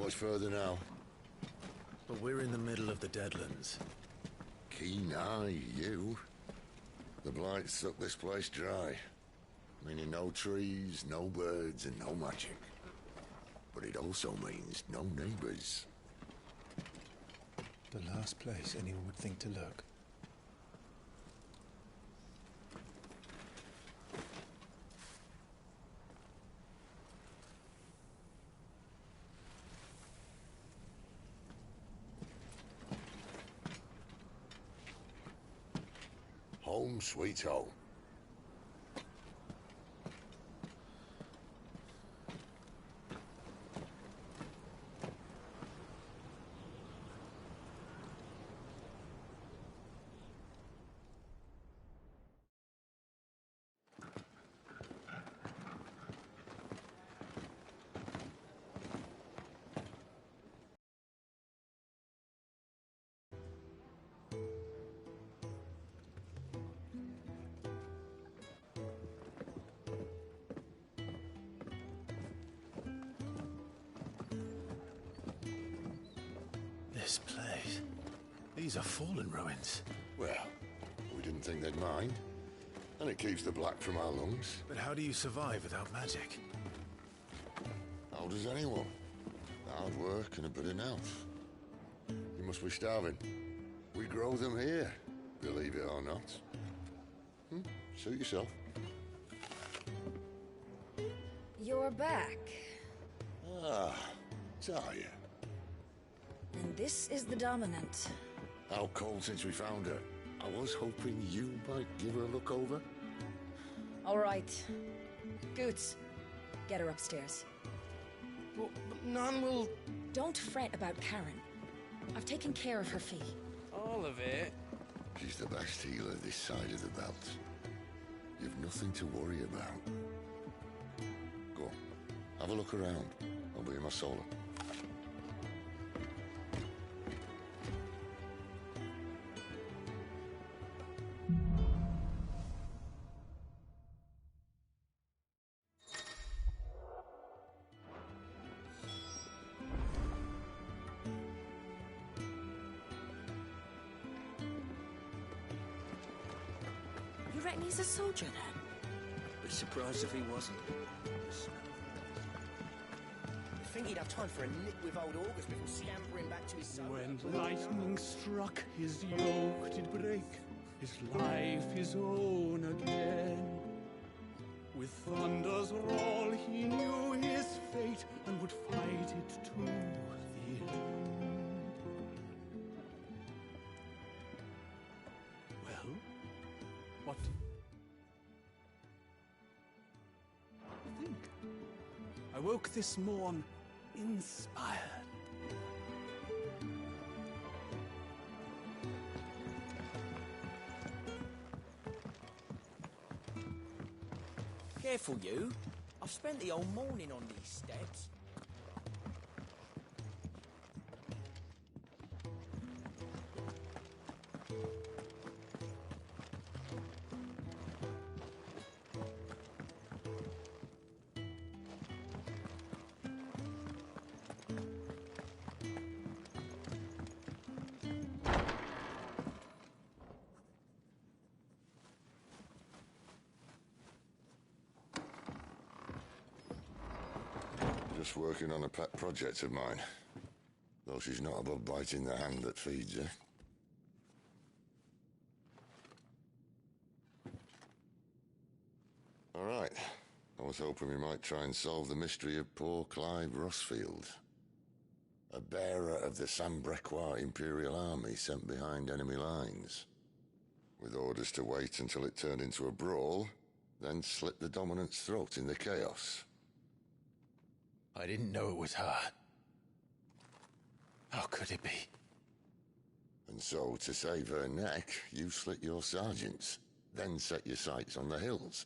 much further now. But we're in the middle of the Deadlands. Keen eye, you. The blight sucked this place dry. Meaning no trees, no birds, and no magic. But it also means no neighbors. The last place anyone would think to look. Home sweet home. This place. These are fallen ruins. Well, we didn't think they'd mind. And it keeps the black from our lungs. But how do you survive without magic? How does anyone? Hard work and a bit of nous. You must be starving. We grow them here, believe it or not. Suit yourself. You're back. Ah, Talia. And this is the Dominant. How cold since we found her. I was hoping you might give her a look over. All right. Goots, get her upstairs. But none will... Don't fret about Karen. I've taken care of her fee. All of it? She's the best healer this side of the belt. You've nothing to worry about. Go on, have a look around. I'll be in my solar. You reckon he's a soldier then? Be surprised if he wasn't. You think he'd have time for a nip with old August before scampering back to his son? When lightning struck, his yoke did break, his life his own again. With thunder's roll he knew his fate, and would fight it to the end. Well, what? Think. I woke this morn inspired. Careful, you. I've spent the whole morning on these steps. Just working on a pet project of mine. Though she's not above biting the hand that feeds her. All right. I was hoping we might try and solve the mystery of poor Clive Rossfield. A bearer of the Sambrequois Imperial Army sent behind enemy lines. With orders to wait until it turned into a brawl, then slit the Dominant's throat in the chaos. I didn't know it was her. How could it be? And so, to save her neck, you slit your sergeants, then set your sights on the hills.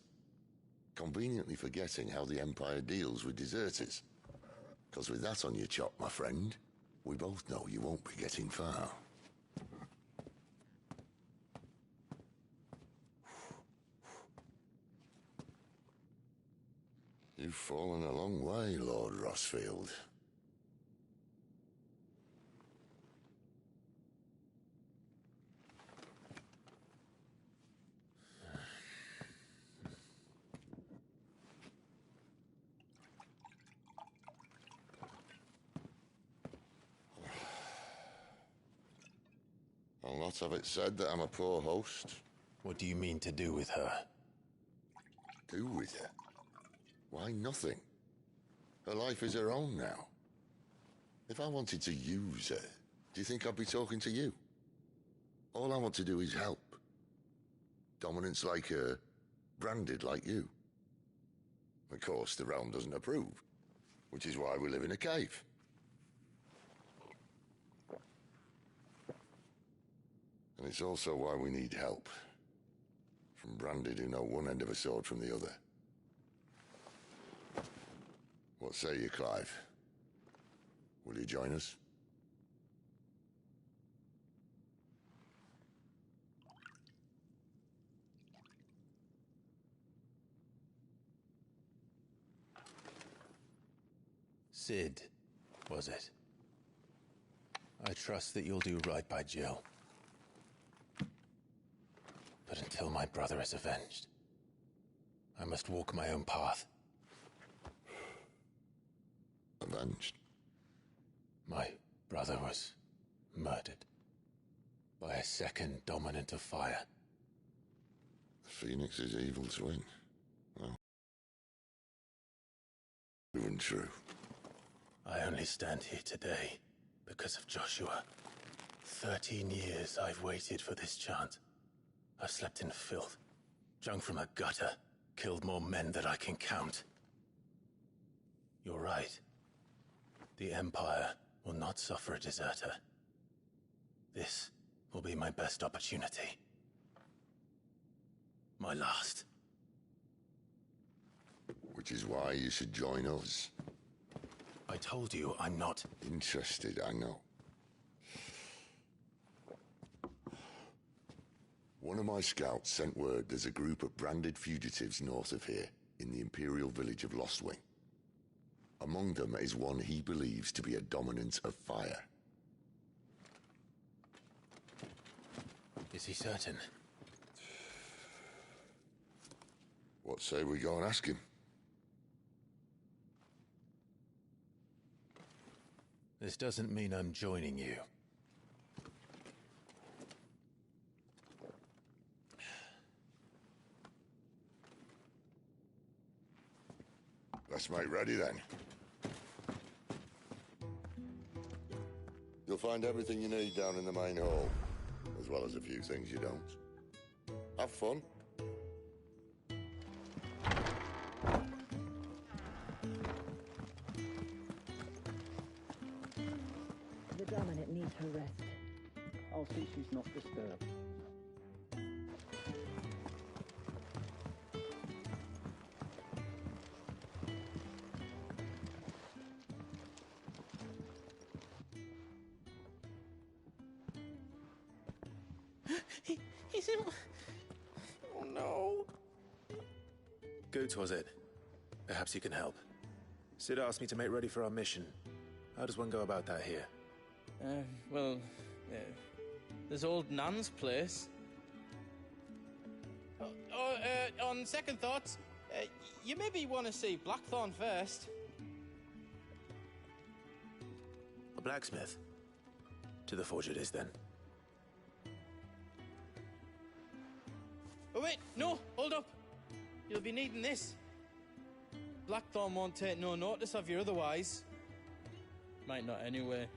Conveniently forgetting how the Empire deals with deserters. Because with that on your chop, my friend, we both know you won't be getting far. You've fallen a long way, Lord Rossfield. I'll not have it said that I'm a poor host. What do you mean to do with her? Do with her? Why, nothing. Her life is her own now. If I wanted to use her, do you think I'd be talking to you? All I want to do is help. Dominants like her, branded like you. Of course, the realm doesn't approve, which is why we live in a cave. And it's also why we need help. From branded who know one end of a sword from the other. What say you, Clive? Will you join us? Sid, was it? I trust that you'll do right by Jill. But until my brother is avenged, I must walk my own path. Avenged? My brother was murdered by a second dominant of fire. The Phoenix's evil twin. Well, proven true. I only stand here today because of Joshua. 13 years I've waited for this chance. I've slept in filth, drunk from a gutter, killed more men than I can count. You're right. The Empire will not suffer a deserter. This will be my best opportunity. My last. Which is why you should join us. I told you I'm not Interested, I know. One of my scouts sent word there's a group of branded fugitives north of here, in the Imperial village of Lostwing. Among them is one he believes to be a dominant of fire. Is he certain? What say we go and ask him? This doesn't mean I'm joining you. Let's make ready then. You'll find everything you need down in the main hall, as well as a few things you don't. Have fun. The dominant needs her rest. I'll see she's not disturbed. He's in... Oh, no. Goot, was it? Perhaps you can help. Sid asked me to make ready for our mission. How does one go about that here? Well, there's old Nan's place. On second thoughts, you maybe want to see Blackthorn first. A blacksmith? To the forge it is, then. Oh, wait, no, hold up. You'll be needing this. Blackthorn won't take no notice of you otherwise. Might not anyway.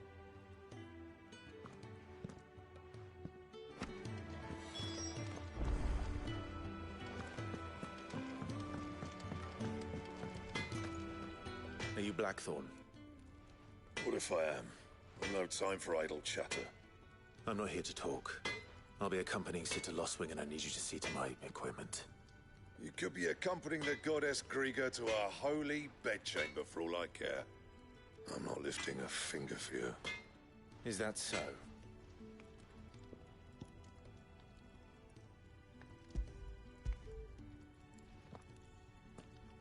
Are you Blackthorn? What if I am? I've no time for idle chatter. I'm not here to talk. I'll be accompanying Sid to Lostwing, and I need you to see to my equipment. You could be accompanying the goddess Krieger to our holy bedchamber for all I care. I'm not lifting a finger for you. Is that so?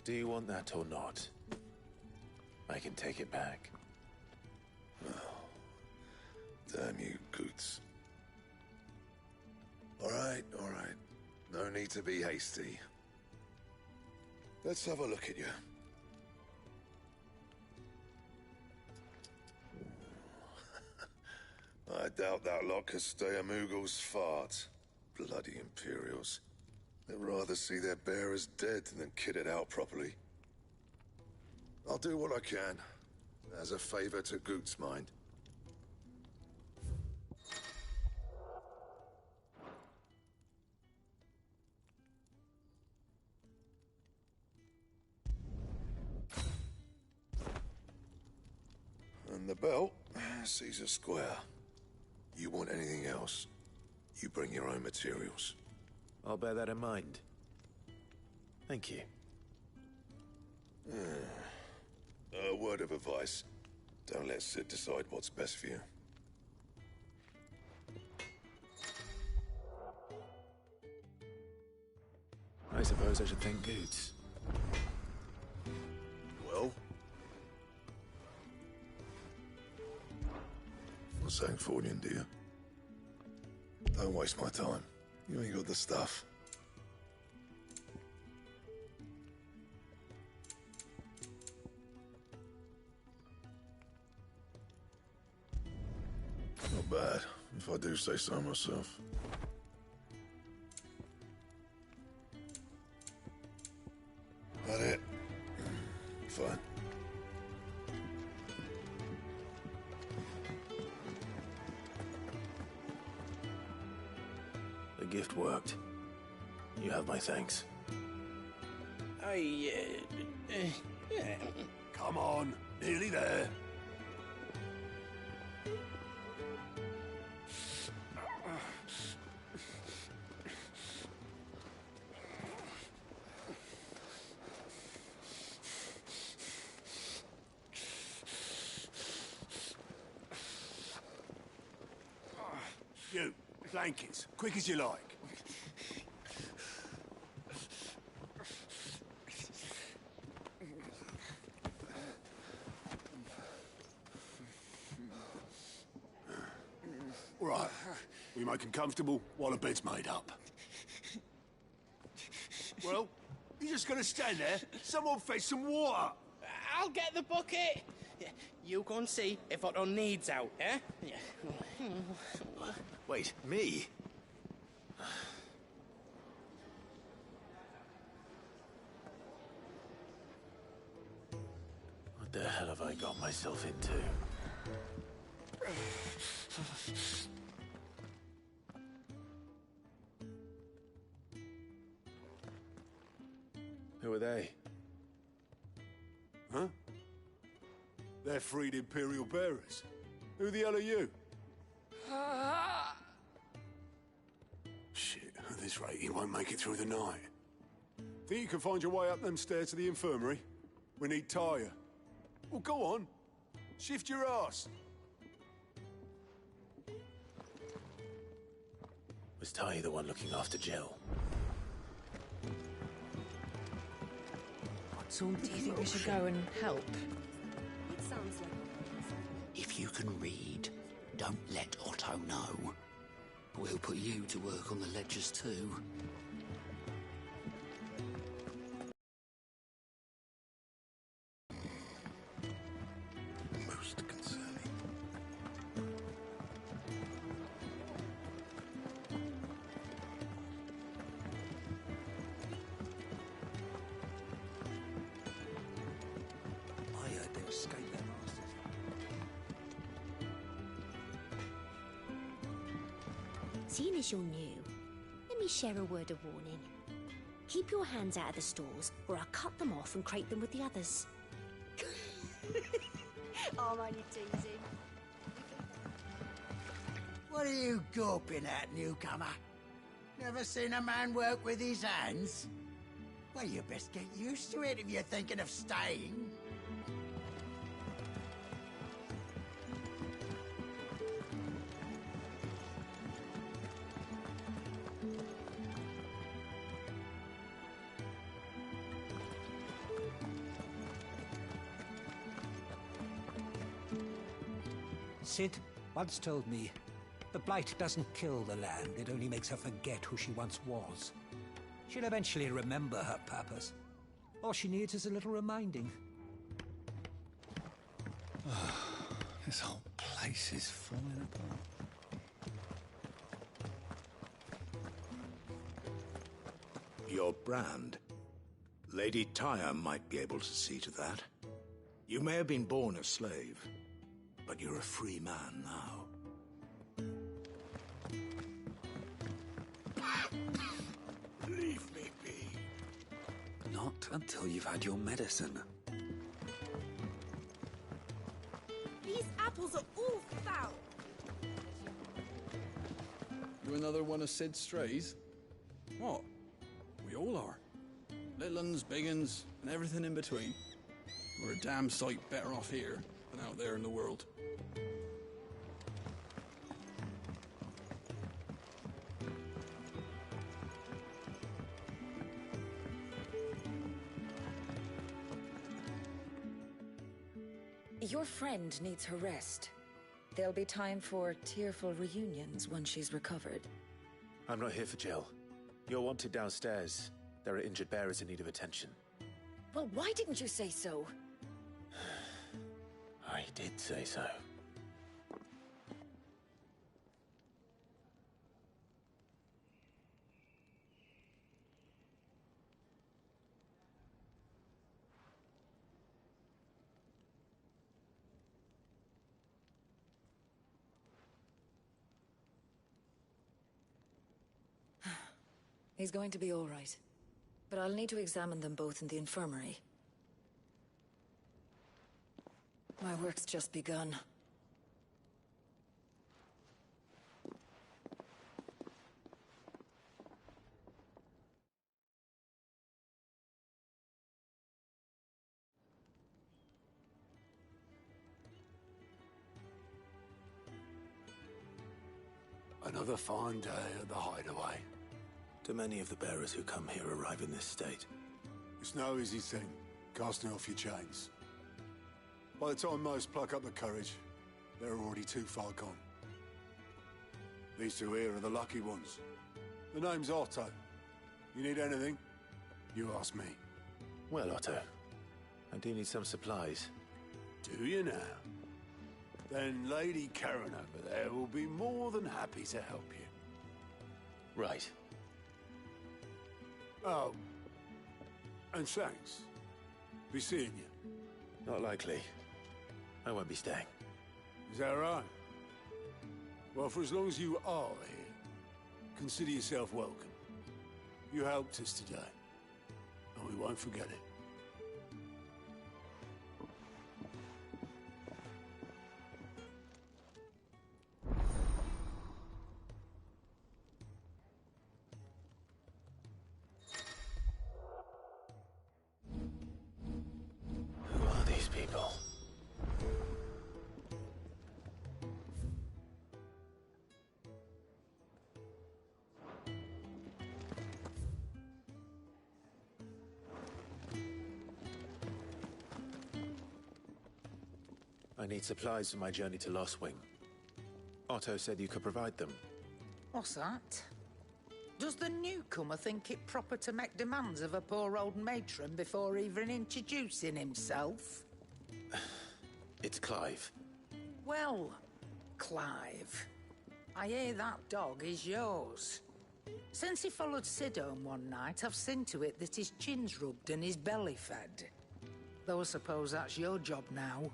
Do you want that or not? I can take it back. Damn you, Goots. All right. No need to be hasty. Let's have a look at you. I doubt that lot could stay a Moogle's fart. Bloody Imperials. They'd rather see their bearers dead than kitted out properly. I'll do what I can, as a favor to Goot's mind. And the belt, Caesar Square. You want anything else, you bring your own materials. I'll bear that in mind. Thank you. A word of advice. Don't let Sid decide what's best for you. I suppose I should thank Goots. Well? Not saying Fordian, do you? Don't waste my time. You ain't got the stuff. Not bad, if I do say so myself. That it? Fine. The gift worked. You have my thanks. Come on, nearly there. You, blankets, quick as you like. All right, we make 'em comfortable while the bed's made up. Well, you just gonna stand there? Someone fetch some water. I'll get the bucket. You go and see if Otto needs out, eh? Wait, me? What the hell have I got myself into? Who are they? Huh? They're freed Imperial bearers. Who the hell are you? Shit, at this rate, you won't make it through the night. Think you can find your way up them stairs to the infirmary? We need Taya. Well, go on. Shift your ass. Was Tai the one looking after Jill? Do you think we should go and help? It sounds like... If you can read, don't let Otto know. We'll put you to work on the ledgers too. Most concerning. I heard them escape their masters. Seeing as you're new, let me share a word of warning. Keep your hands out of the stores, or I'll cut them off and crate them with the others. Oh, I'm only teasing. What are you gawping at, newcomer? Never seen a man work with his hands? Well, you best get used to it if you're thinking of staying. Sid once told me, the blight doesn't kill the land, it only makes her forget who she once was. She'll eventually remember her purpose. All she needs is a little reminding. This whole place is falling apart. your brand. Lady Tyre might be able to see to that. You may have been born a slave, but you're a free man now. Leave me be. Not until you've had your medicine. These apples are all foul. You another one of Sid's strays? What? We all are. Little uns, big uns, and everything in between. We're a damn sight better off here than out there in the world. Your friend needs her rest. There'll be time for tearful reunions when she's recovered. I'm not here for Jill. You're wanted downstairs. There are injured bearers in need of attention. Well, why didn't you say so? I did say so. He's going to be all right. But I'll need to examine them both in the infirmary. My work's just begun. Another fine day at the hideaway. Do many of the bearers who come here arrive in this state? It's no easy thing, casting off your chains. By the time most pluck up the courage, they're already too far gone. These two here are the lucky ones. The name's Otto. You need anything, you ask me. Well, Otto, I do need some supplies. Do you now? Then Lady Karen over there will be more than happy to help you. Right. Oh, and thanks. Be seeing you. Not likely. I won't be staying. Is that right? Well, for as long as you are here, consider yourself welcome. You helped us today, and we won't forget it. Who are these people? I need supplies for my journey to Lostwing. Otto said you could provide them. What's that? Does the newcomer think it proper to make demands of a poor old matron before even introducing himself? It's Clive. Well, Clive, I hear that dog is yours. Since he followed Sid home one night, I've seen to it that his chin's rubbed and his belly fed. Though I suppose that's your job now.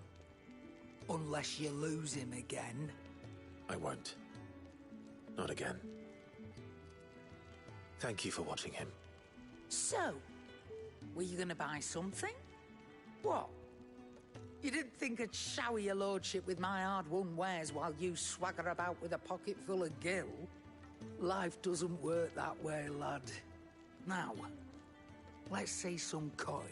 Unless you lose him again. I won't. Not again. Thank you for watching him. So, were you gonna buy something? What? You didn't think I'd shower your lordship with my hard-won wares while you swagger about with a pocket full of gil? Life doesn't work that way, lad. Now, let's see some coin.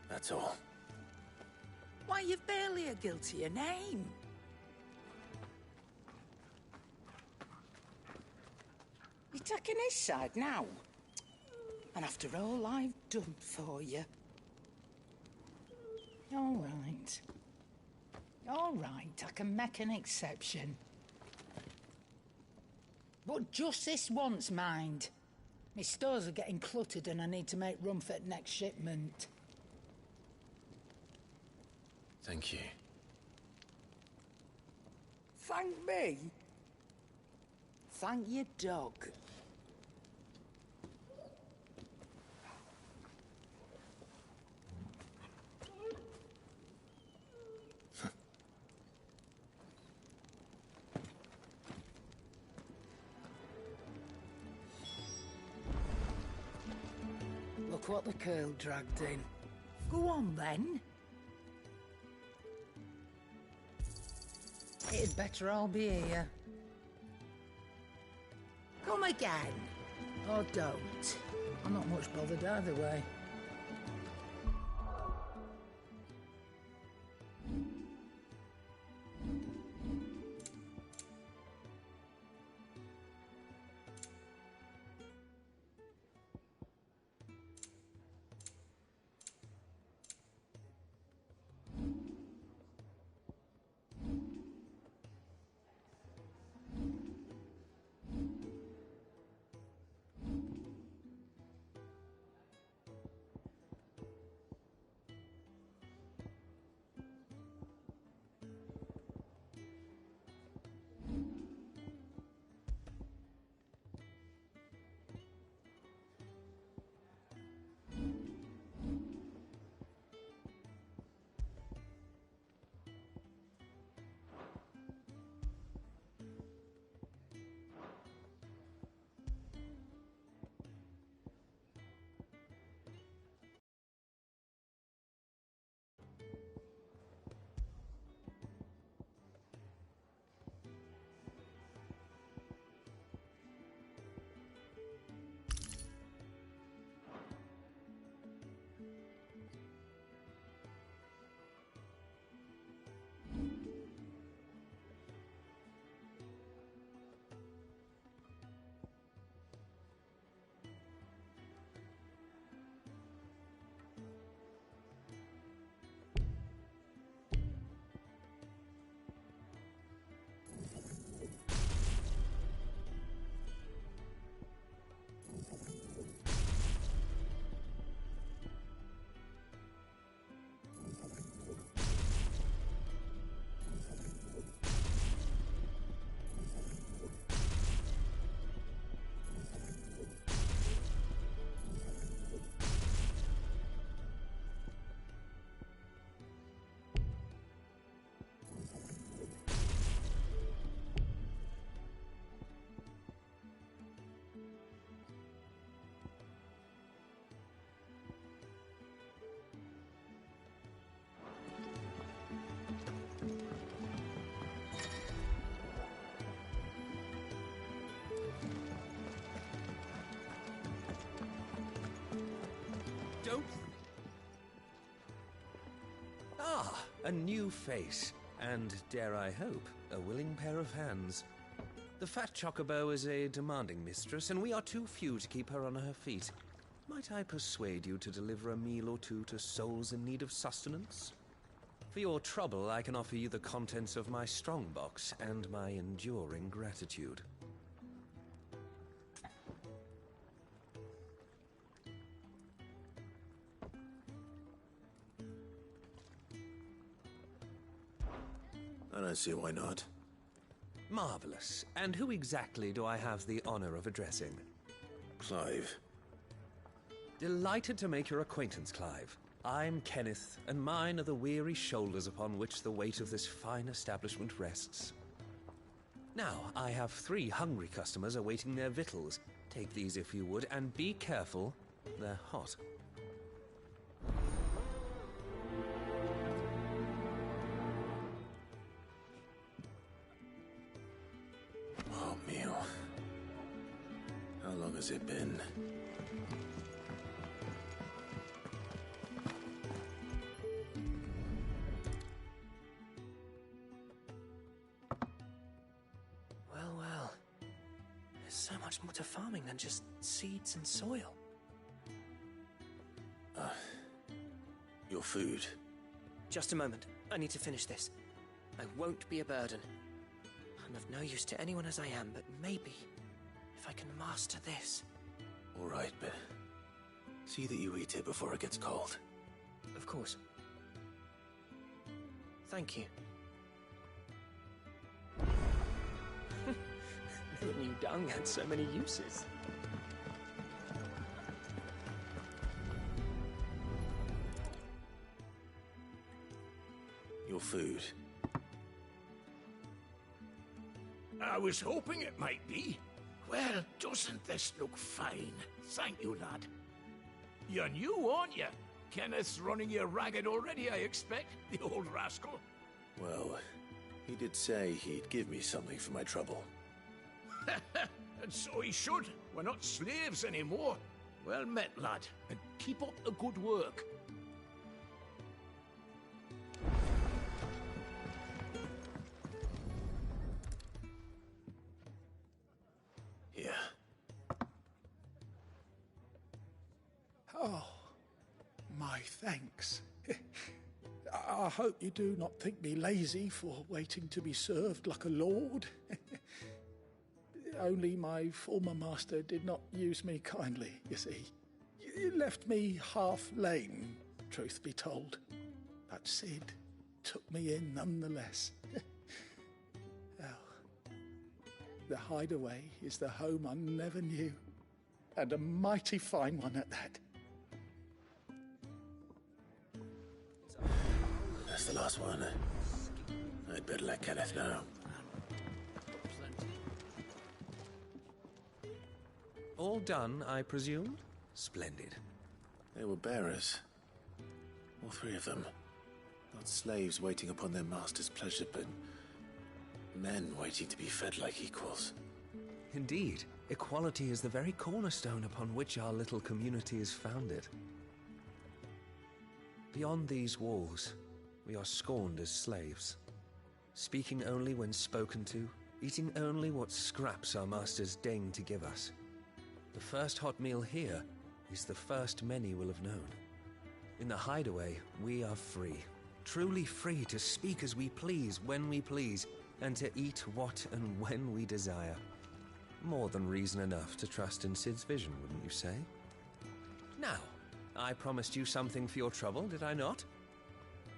That's all. Why, you've barely a gil to your name. You're taking his side now? And after all I've done for you. All right. All right, I can make an exception. But just this once, mind. My stores are getting cluttered and I need to make room for the next shipment. Thank you. Thank me? Thank your dog. Look what the curl dragged in. Go on, then. It'd better all be here. Come again. Or don't. I'm not much bothered either way. Don't... Ah, a new face. And, dare I hope, a willing pair of hands. The fat chocobo is a demanding mistress, and we are too few to keep her on her feet. Might I persuade you to deliver a meal or two to souls in need of sustenance? For your trouble, I can offer you the contents of my strongbox and my enduring gratitude. I don't see why not. Marvelous. And who exactly do I have the honor of addressing? Clive. Delighted to make your acquaintance, Clive. I'm Kenneth, and mine are the weary shoulders upon which the weight of this fine establishment rests. Now, I have 3 hungry customers awaiting their victuals. Take these if you would, and be careful. They're hot. Oh, meal. How long has it been? Well. There's so much more to farming than just seeds and soil. Your food. Just a moment. I need to finish this. I won't be a burden. I'm of no use to anyone as I am, but maybe if I can master this. All right, but see that you eat it before it gets cold. Of course. Thank you. Never knew dung had so many uses. Your food. I was hoping it might be. Well, doesn't this look fine? Thank you, lad. You're new, aren't you? Kenneth's running you ragged already, I expect, the old rascal. Well, he did say he'd give me something for my trouble. And so he should. We're not slaves anymore. Well met, lad, and keep up the good work. Here. Oh, my thanks. I hope you do not think me lazy for waiting to be served like a lord. Only my former master did not use me kindly, you see. He left me half lame, truth be told. But Sid took me in nonetheless. Well, the hideaway is the home I never knew, and a mighty fine one at that. That's the last one. I'd better let Kenneth know. All done, I presume? Splendid. They were bearers. All three of them. Not slaves waiting upon their master's pleasure, but men waiting to be fed like equals. Indeed. Equality is the very cornerstone upon which our little community is founded. Beyond these walls, we are scorned as slaves. Speaking only when spoken to, eating only what scraps our masters deign to give us. The first hot meal here is the first many will have known. In the hideaway, we are free. Truly free to speak as we please, when we please, and to eat what and when we desire. More than reason enough to trust in Sid's vision, wouldn't you say? Now, I promised you something for your trouble, did I not?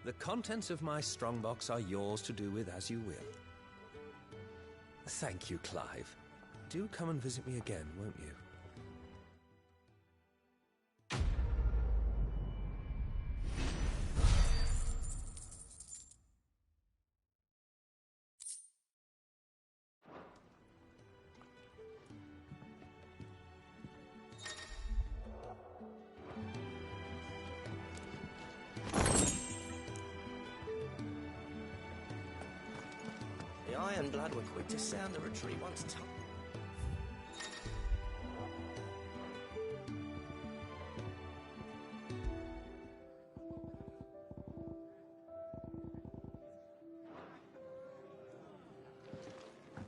The contents of my strongbox are yours to do with as you will. Thank you, Clive. Do come and visit me again, won't you? The Iron Blood were quick to sound the retreat once told.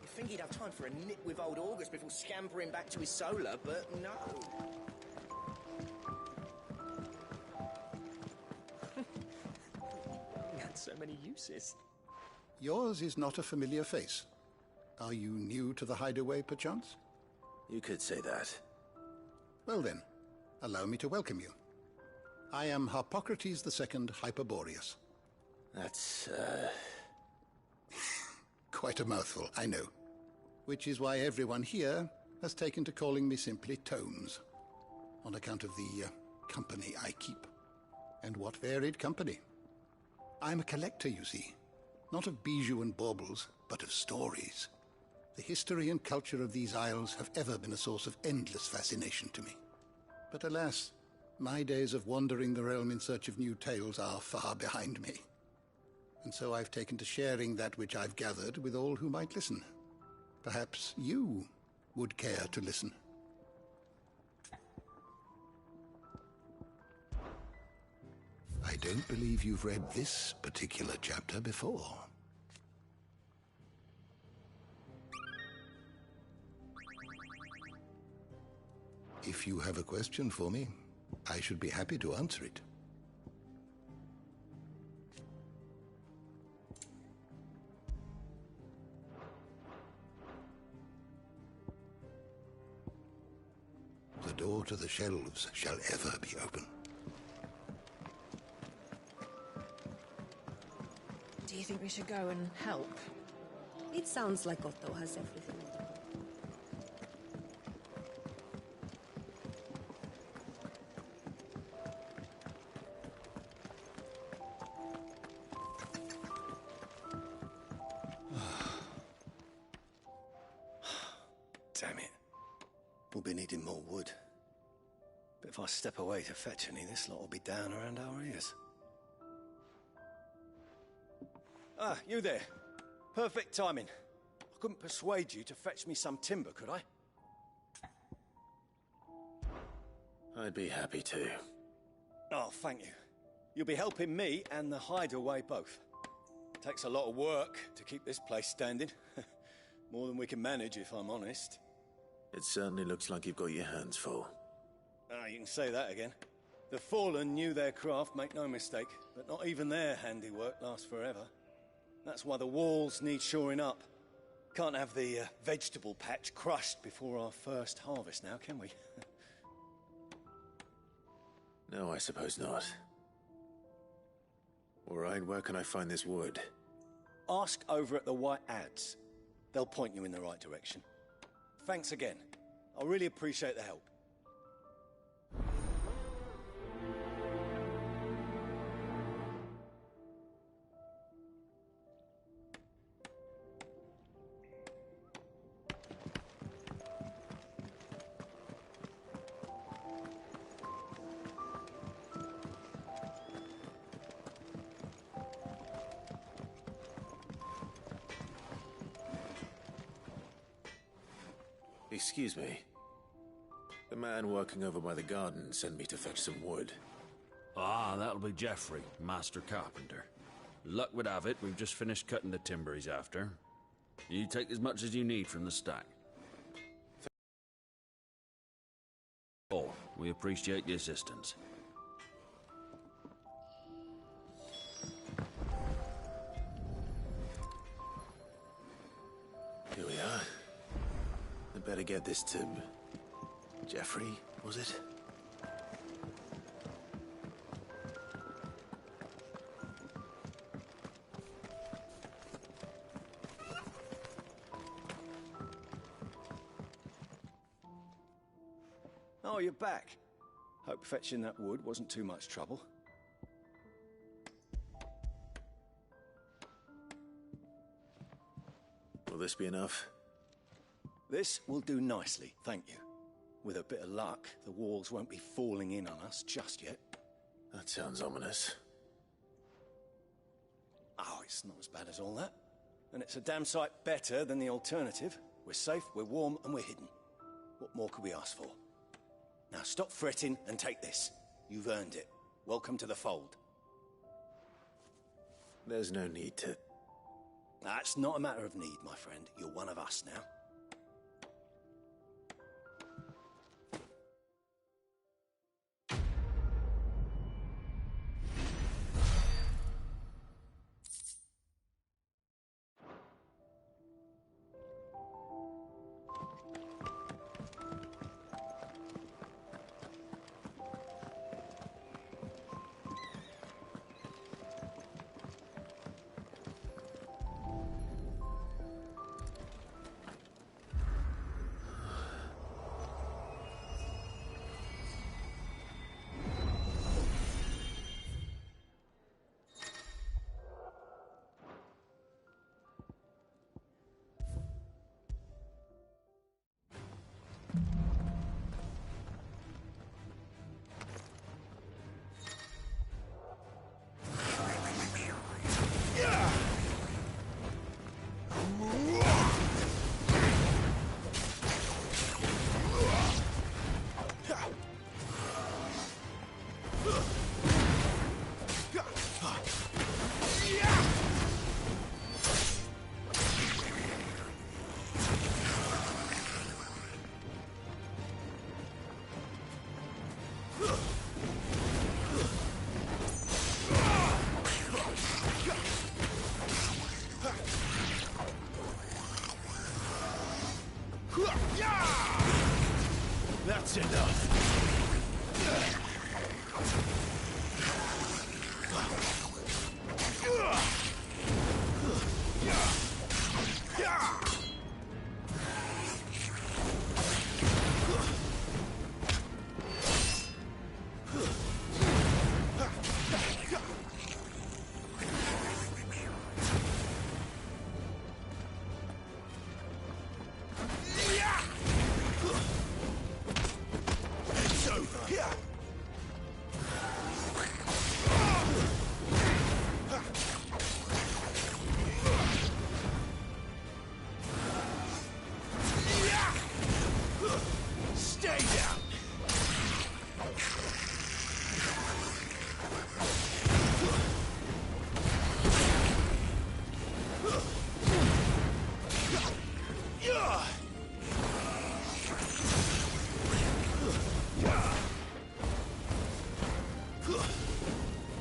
You'd think he'd have time for a nip with old August before scampering back to his solar, but no. He had so many uses. Yours is not a familiar face. Are you new to the hideaway, perchance? You could say that. Well then, allow me to welcome you. I am Harpocrates II Hyperboreus. That's, Quite a mouthful, I know. Which is why everyone here has taken to calling me simply Tomes, on account of the company I keep. And what varied company. I'm a collector, you see. Not of bijou and baubles, but of stories. The history and culture of these isles have ever been a source of endless fascination to me. But alas, my days of wandering the realm in search of new tales are far behind me. And so I've taken to sharing that which I've gathered with all who might listen. Perhaps you would care to listen. I don't believe you've read this particular chapter before. If you have a question for me, I should be happy to answer it. door to the shelves shall ever be open. Do you think we should go and help? It sounds like Otto has everything under control. Damn it. We'll be needing more wood. But if I step away to fetch any, this lot will be down around our ears. Ah, you there. Perfect timing. I couldn't persuade you to fetch me some timber, could I? I'd be happy to. Oh, thank you. You'll be helping me and the hideaway both. Takes a lot of work to keep this place standing. More than we can manage, if I'm honest. It certainly looks like you've got your hands full. Ah, you can say that again. The Fallen knew their craft, make no mistake, but not even their handiwork lasts forever. That's why the walls need shoring up. Can't have the vegetable patch crushed before our first harvest now, can we? No, I suppose not. All right, where can I find this wood? Ask over at the White Ads. They'll point you in the right direction. Thanks again. I really appreciate the help. Excuse me. The man working over by the garden sent me to fetch some wood. Ah, that'll be Geoffrey, master carpenter. Luck would have it, we've just finished cutting the timber he's after. You take as much as you need from the stack. Oh, we appreciate the assistance. Here we are. I'd better get this to... Geoffrey, was it? Oh, you're back. Hope fetching that wood wasn't too much trouble. Will this be enough? This will do nicely, thank you. With a bit of luck, the walls won't be falling in on us just yet. That sounds ominous. Oh, it's not as bad as all that. And it's a damn sight better than the alternative. We're safe, we're warm, and we're hidden. What more could we ask for? Now stop fretting and take this. You've earned it. Welcome to the fold. There's no need to... That's not a matter of need, my friend. You're one of us now.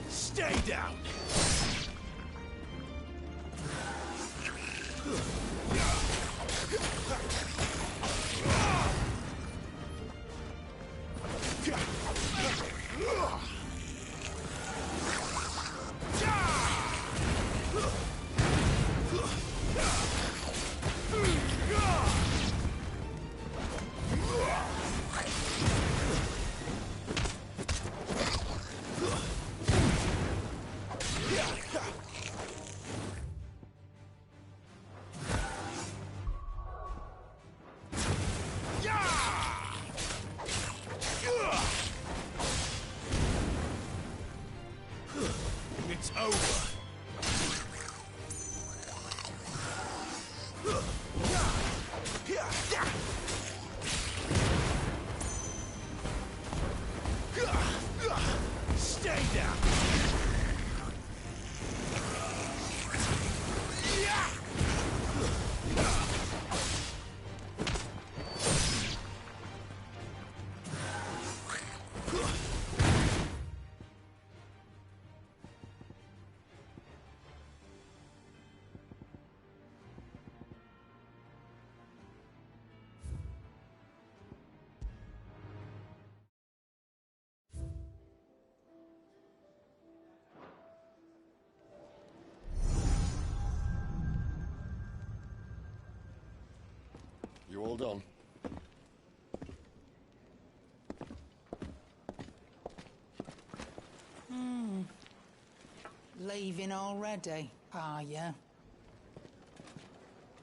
Stay down! It's over. Stay down. You all done? Leaving already, are ya?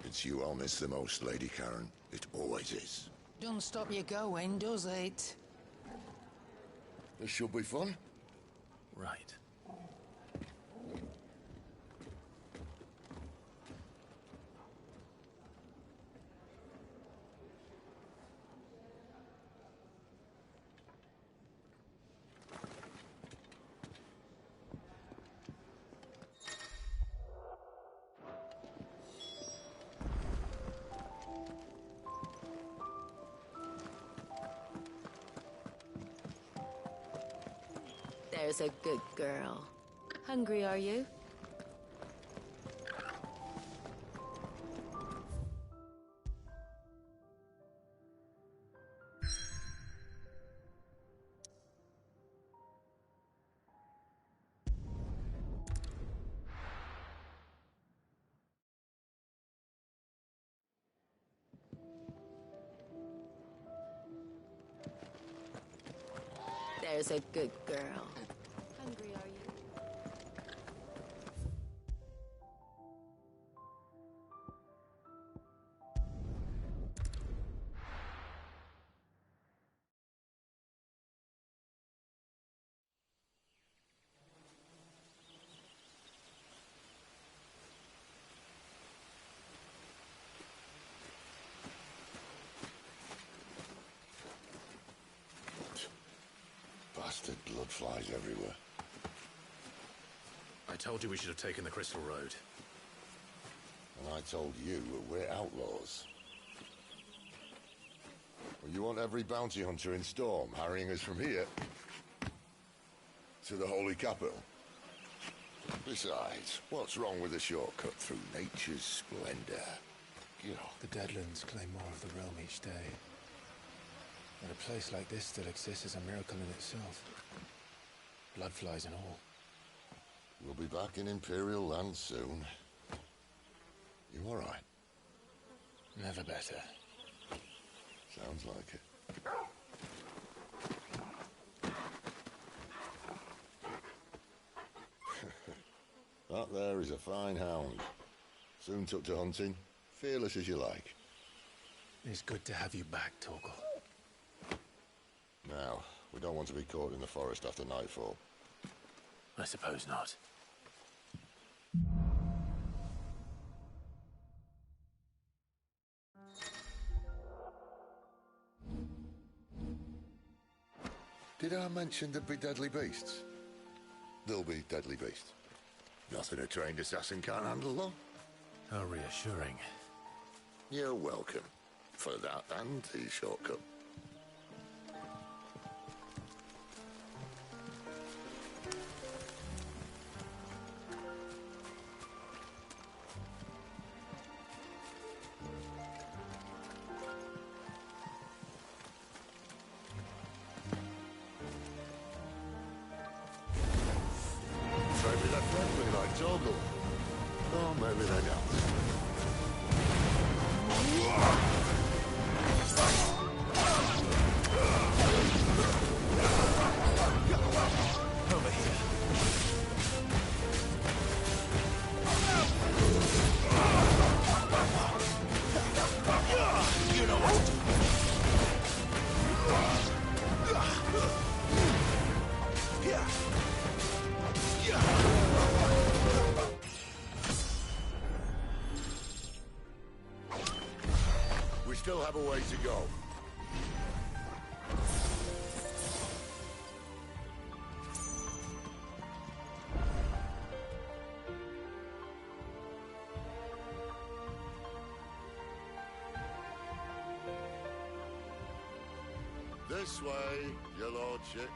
It's you I'll miss the most, Lady Karen. It always is. Don't stop you going, does it? This should be fun. Right. There's a good girl. Hungry, are you? There's a good girl. Hungry, are you? Bastard blood flies everywhere. I told you we should have taken the Crystal Road. And I told you we're outlaws. Well, you want every bounty hunter in Storm harrying us from here to the Holy Capital? Besides, what's wrong with a shortcut through nature's splendor? The Deadlands claim more of the realm each day. That a place like this still exists is a miracle in itself. Bloodflies and all. We'll be back in Imperial land soon. You all right? Never better. Sounds like it. That there is a fine hound. Soon took to hunting. Fearless as you like. It's good to have you back, Torgal. Now, we don't want to be caught in the forest after nightfall. I suppose not. Did I mention there'd be deadly beasts? There'll be deadly beasts. Nothing a trained assassin can't handle, though. How reassuring. You're welcome. For that and the shortcut. Toggle. Oh, maybe they don't. Over here. You know what? We still have a way to go. This way, your lordship.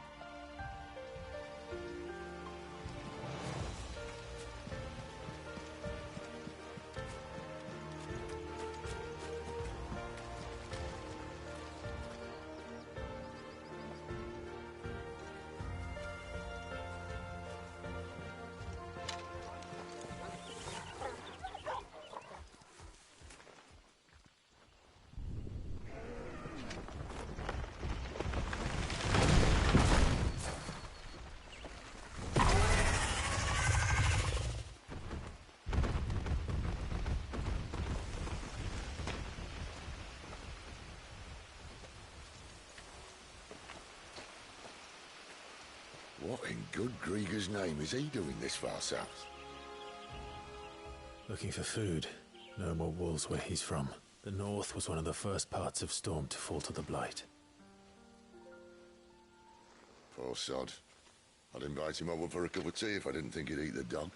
What in good Grieger's name is he doing this far south? Looking for food. No more wolves where he's from. The north was one of the first parts of Storm to fall to the Blight. Poor sod. I'd invite him over for a cup of tea if I didn't think he'd eat the dog.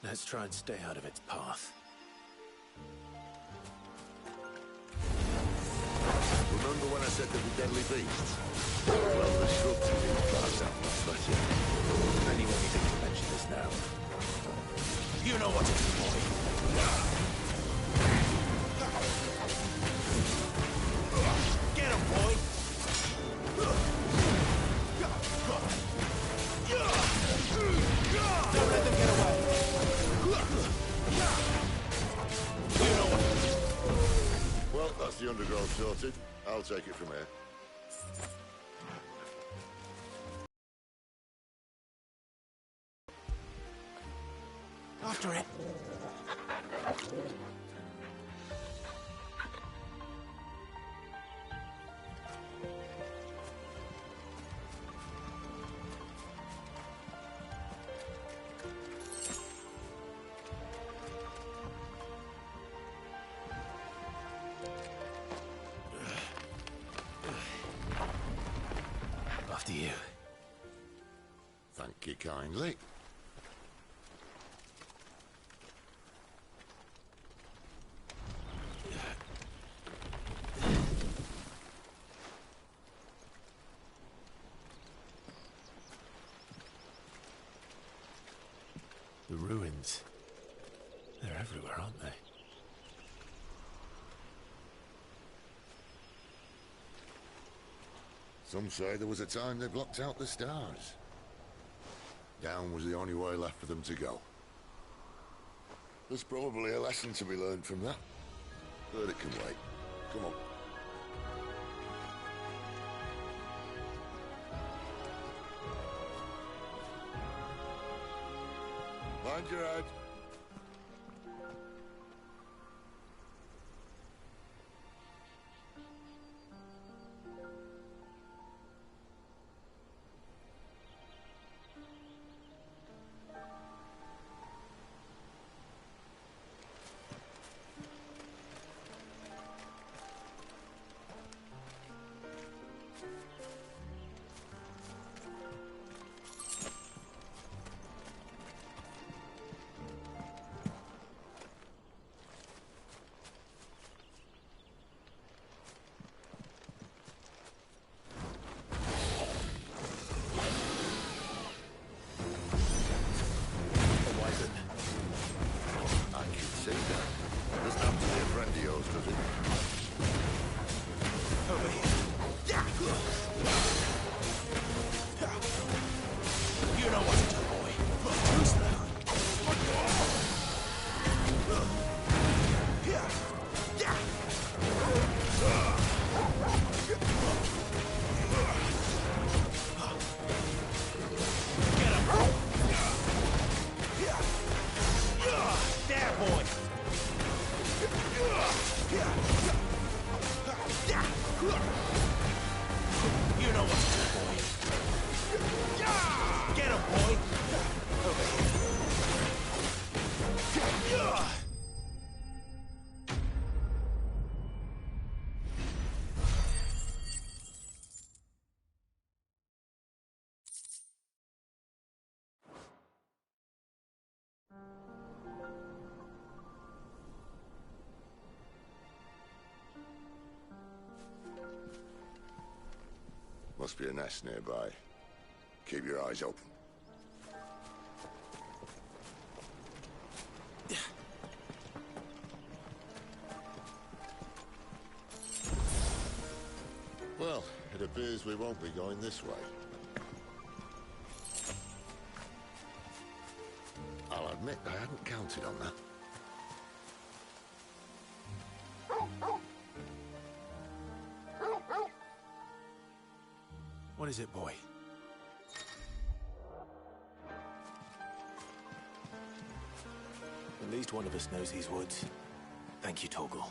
Let's try and stay out of its path. Remember when I said there were deadly beasts? Well, the shrubs in these parts out much better. Anyone needing to mention this now? You know what it is, boy. Get him, boy. Don't let them get away. You know what? Well, that's the undergrowth sorted. I'll take it from here. After it. After you. Thank you kindly. The ruins. They're everywhere, aren't they? Some say there was a time they blocked out the stars. Down was the only way left for them to go. There's probably a lesson to be learned from that. But it can wait. Come on. Mind your head. Must be a nest nearby. Keep your eyes open. Well, it appears we won't be going this way. I'll admit I hadn't counted on that. What is it, boy? At least one of us knows these woods. Thank you, Torgal.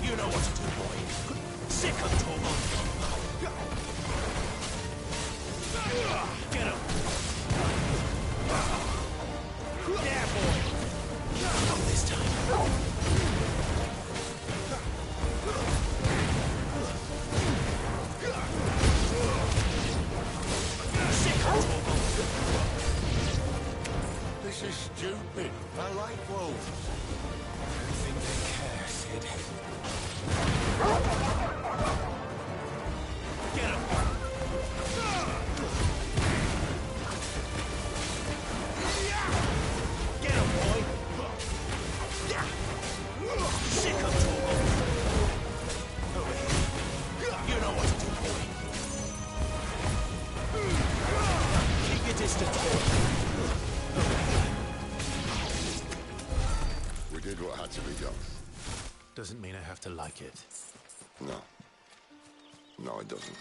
You know what to do, boy. Sick of Torgal. Get him. There, boy. Not this time. Sick of Torgal. This is stupid. I like wolves. I don't think they care, Sid. Get him! Get him, boy! Sick of Torgal! Over here. You know what to do, boy. Keep your distance, boy. We did what had to be done. Doesn't mean I have to like it. No. No, it doesn't.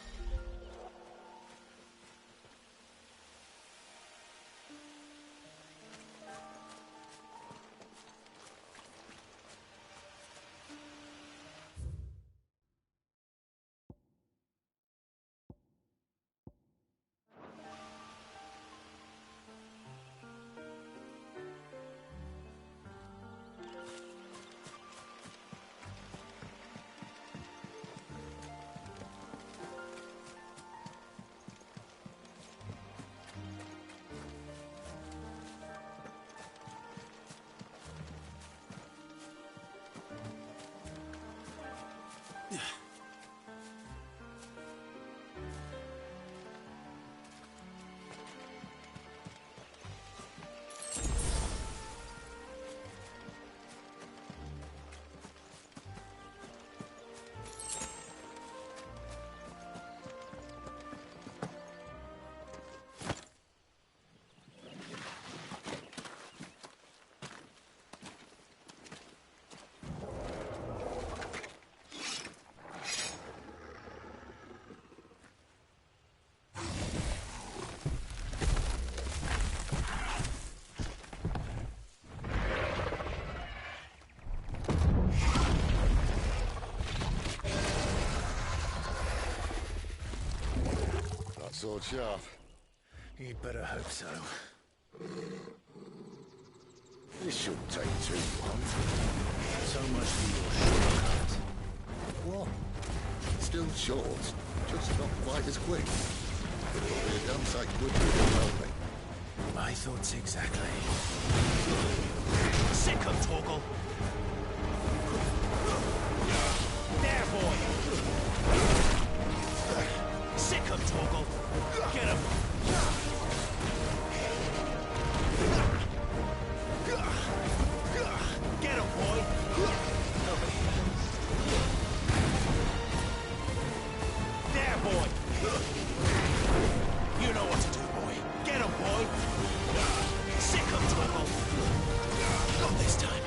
Sword sharp. You'd better hope so. This shouldn't take too long. So much for your shortcut. What? Still short, just not quite as quick. But it'll be a damn sight good for you to help me. My thoughts exactly. Sick of Torgal. There, boy. Sick of Torgal. Get him. Get him, boy. Over here. There, boy. You know what to do, boy. Get him, boy. Sick of Torgal. Not this time.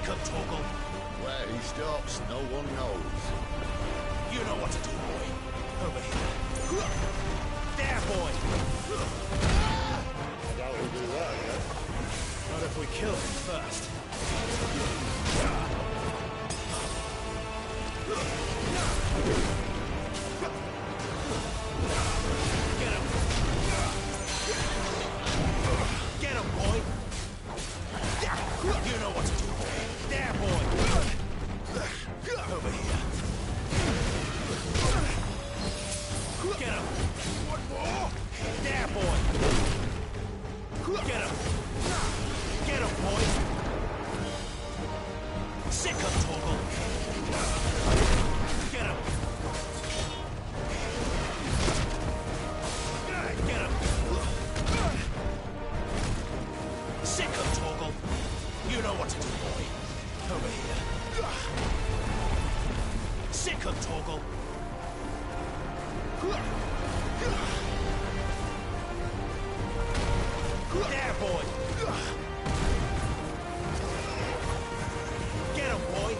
of Torgal. Where he stops, no one knows. You know what to do, boy. Over here. There, boy. I doubt he'll do that yet. Not if we kill him first. Get him. Get him, boy. You know what to do, boy. There, boy. Over here. Get him. One more. There, boy. Get him. Get him, boy. Sick of Torgal. Get him. Get him. Sick of Torgal. You know what to do, boy. Over here. Sick of Torgal. There, boy. Get him, boy.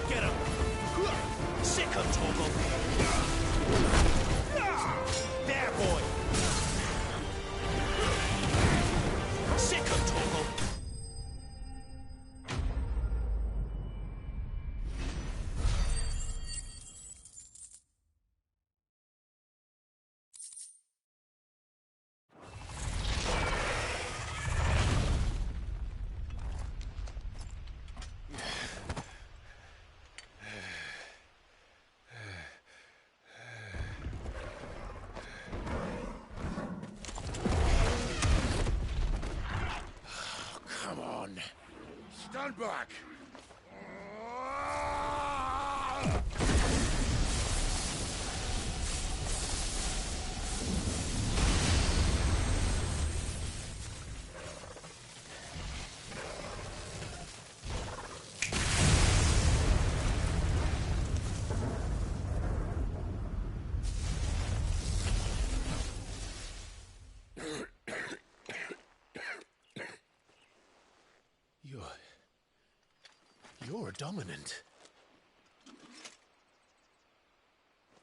Get him. Sick of Torgal. There, boy. Sick of Torgal. Stand back! You're a dominant.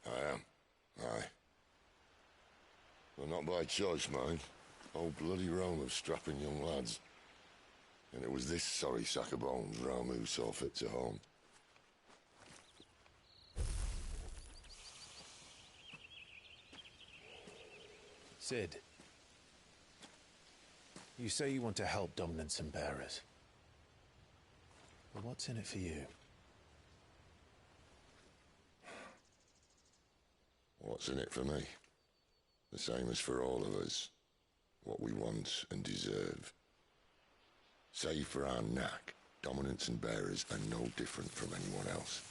I am. Aye. Well, not by choice, mind. Whole bloody realm of strapping young lads. And it was this sorry sack of bones Ramu saw fit to home. Sid, you say you want to help dominants and bearers. But what's in it for you? What's in it for me? The same as for all of us. What we want and deserve. Save for our knack, dominants and bearers are no different from anyone else.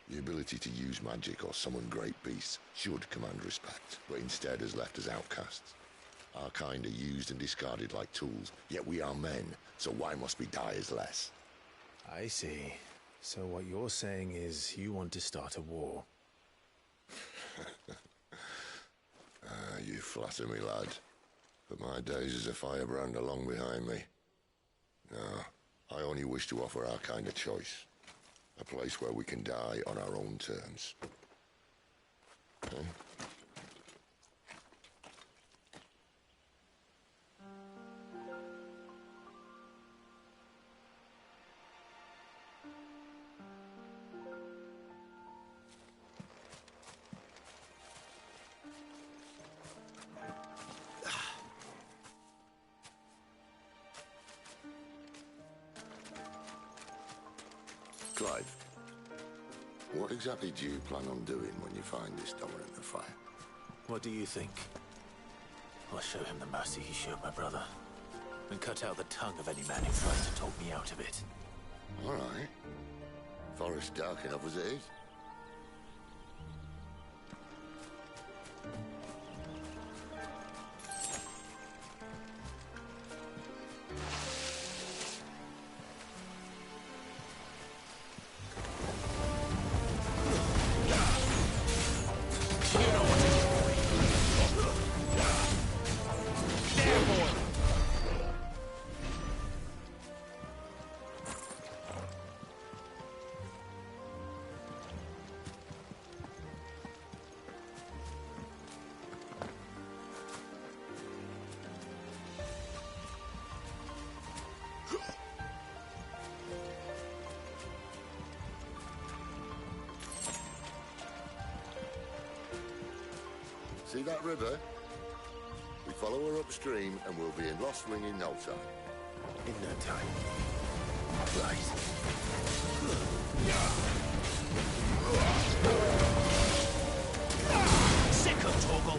The ability to use magic or summon great beasts should command respect, but instead has left us outcasts. Our kind are used and discarded like tools, yet we are men, so why must we die as less? I see. So what you're saying is you want to start a war. You flatter me, lad. But my days as a firebrand are long behind me. No, I only wish to offer our kind a choice. A place where we can die on our own terms. Okay? Clive, what exactly do you plan on doing when you find this dominant of fire? What do you think? I'll show him the mercy he showed my brother, and cut out the tongue of any man who tries to talk me out of it. All right. Forest dark enough as it is. See that river? We follow her upstream and we'll be in Lost Ring in no time. In no time. Right. Sick of Torgal!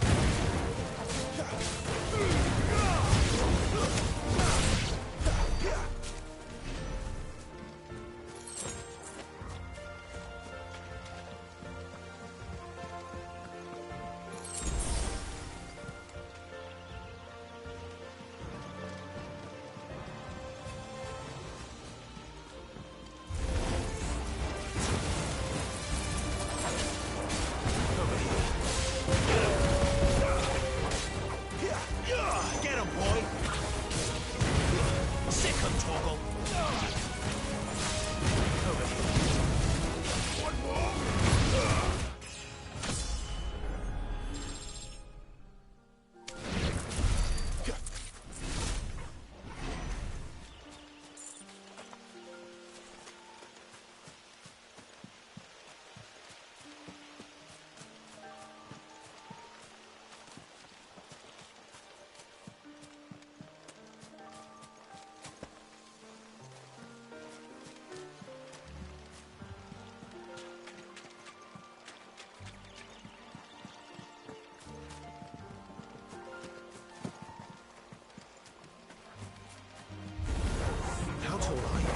Get him, boy! Sick him, Torgal! Over here. One more! How tall are you?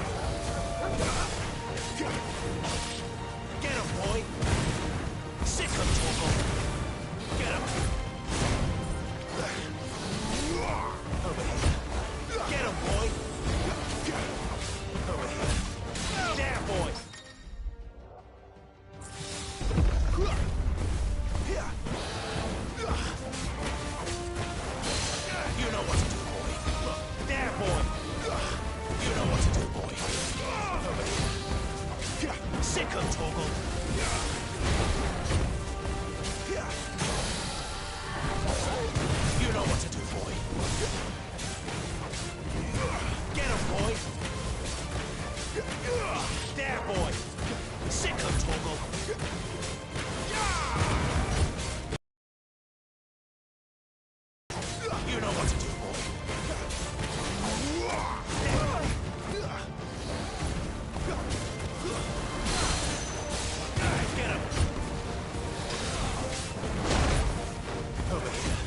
Get him, boy! Sick him, Torgal! Get him! Over here. Get him, boy! Over here. There, boy! You know what to do, boy. There, boy! You know what to do, boy. Over here. Sick him, Torgal. You know what to do, boy. Get him, boy. There, boy. Sick him, Torgal. You know what to do, boy. Get him! Over here.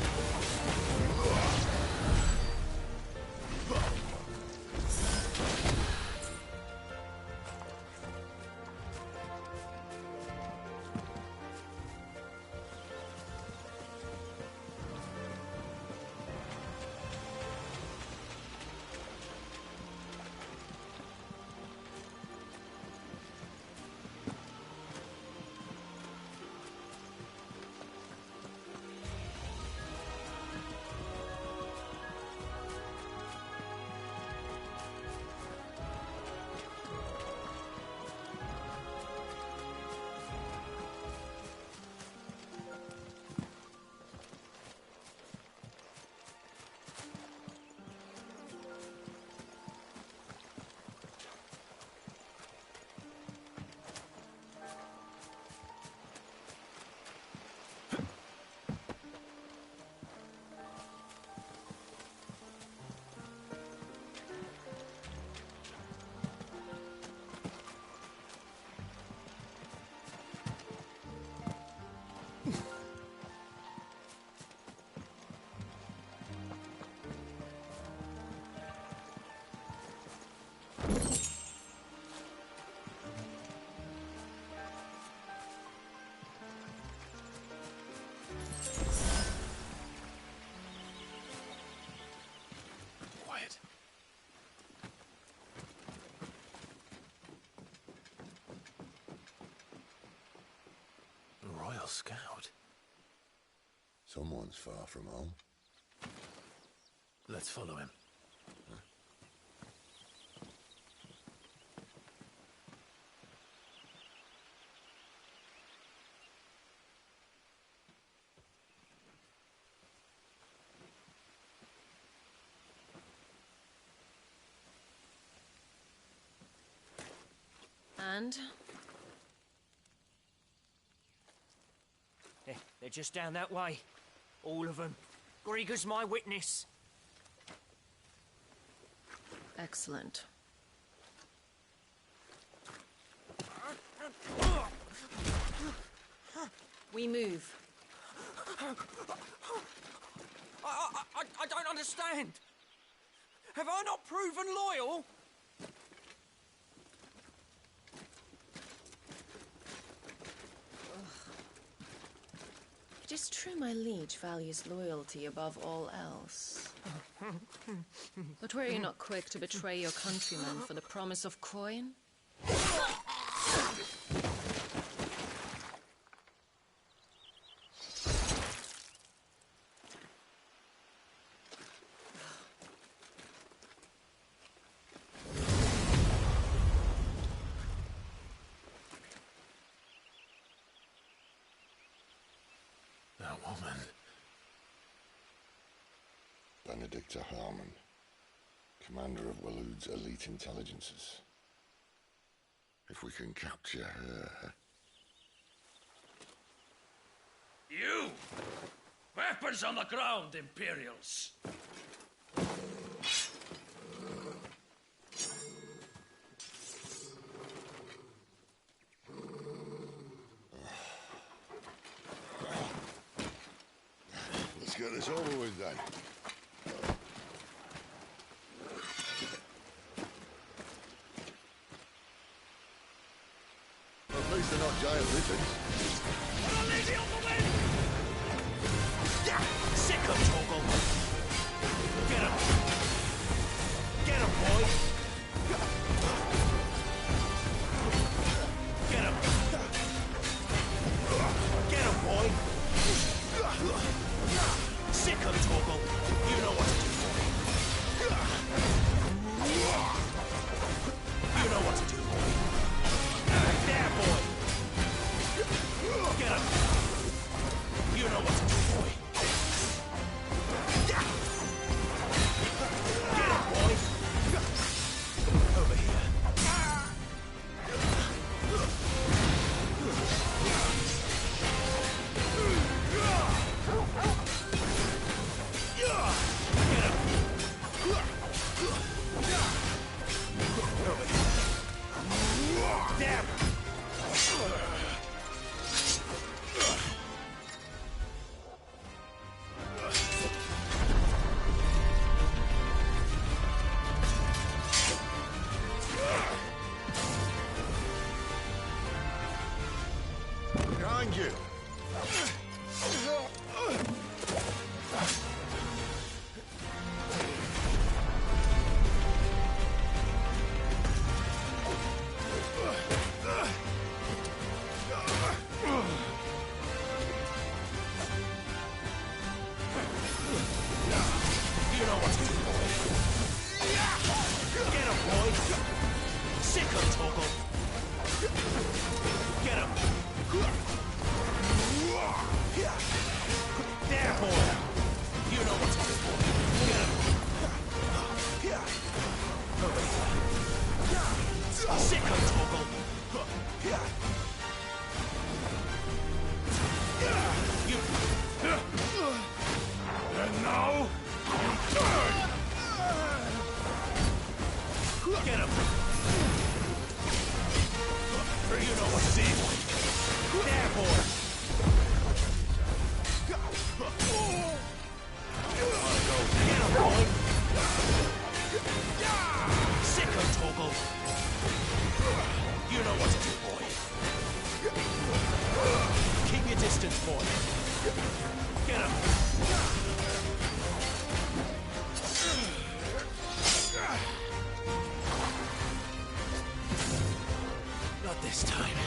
Quiet. A Royal Scout. Someone's far from home. Let's follow him. And? They're just down that way. All of them. Grieger's my witness. Excellent. We move. I don't understand. Have I not proven loyal? It is true my liege values loyalty above all else. But were you not quick to betray your countrymen for the promise of coin? That woman. Benedicta Harmon, commander of Walood's elite intelligences. If we can capture her... You! Weapons on the ground, Imperials! Let's get this over with then. At least they're not giant lizards. Sick of Toggle. Get him. Get him, boy. Get him. Get him, boy. Sick of Toggle. You know what to do, boy. You know what to do, boy. There, boy. Get him. You know what to do, boy. Get him, boy. Over here. Damn! Behind you! You know what to do, boy. Get him, boy. Sick of Toggle. Get him. There, boy. You know what to do, boy. Get him. Over here. Sick of Toggle. You. And now, you turn! Get him. You know what to do. There, boy. Get him, boy. Sick of Toggle. You know what to do, boy. Keep your distance, boy. Get him. Not this time.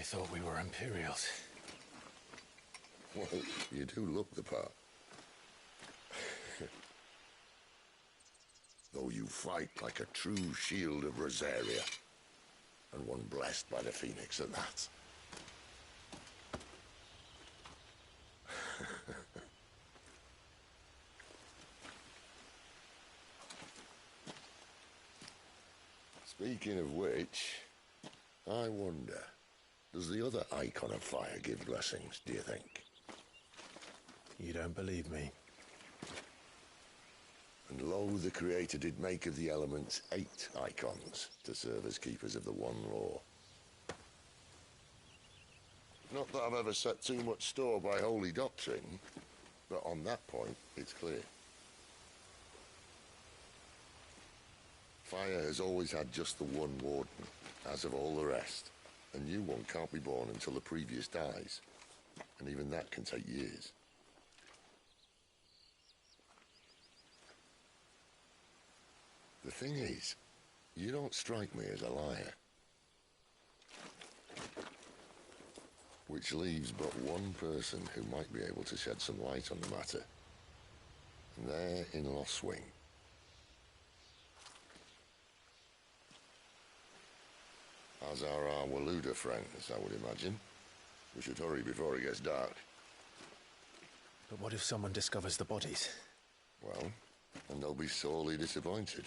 thought we were Imperials. Well, you do look the part. Though you fight like a true shield of Rosaria. And one blessed by the Phoenix at that. Speaking of which, I wonder, does the other icon of fire give blessings, do you think? You don't believe me? And lo, the Creator did make of the elements 8 icons to serve as keepers of the one law. Not that I've ever set too much store by holy doctrine, but on that point, it's clear. Fire has always had just the one warden, as of all the rest. A new one can't be born until the previous dies, and even that can take years. The thing is, you don't strike me as a liar. Which leaves but one person who might be able to shed some light on the matter. And they're in Lost Wing. As are our Waluda friends, I would imagine. We should hurry before it gets dark. But what if someone discovers the bodies? Well, and they'll be sorely disappointed.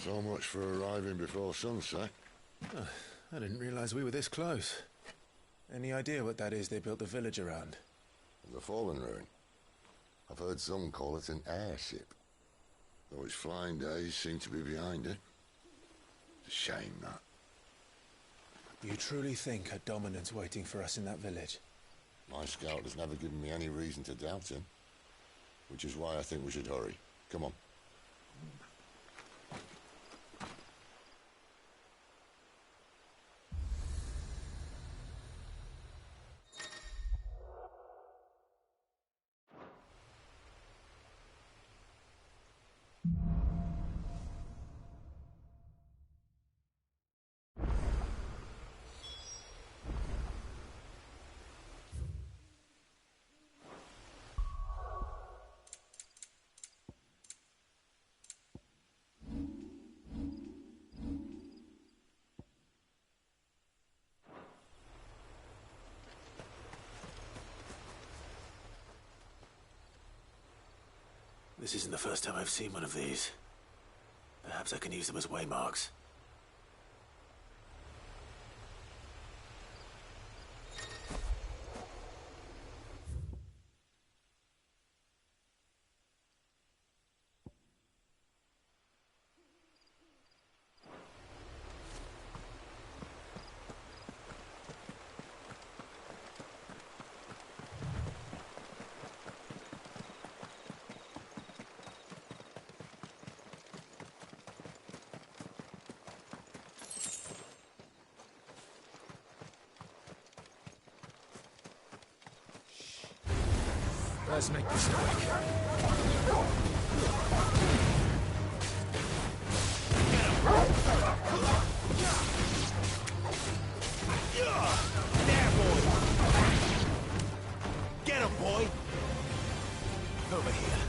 So much for arriving before sunset. Oh, I didn't realize we were this close. Any idea what that is they built the village around? The Fallen Ruin. I've heard some call it an airship. Though its flying days seem to be behind it. It's a shame, that. You truly think a dominant's waiting for us in that village? My scout has never given me any reason to doubt him. Which is why I think we should hurry. Come on. This isn't the first time I've seen one of these. Perhaps I can use them as waymarks. Let's make this quick. There, boy! Get him, boy! Over here.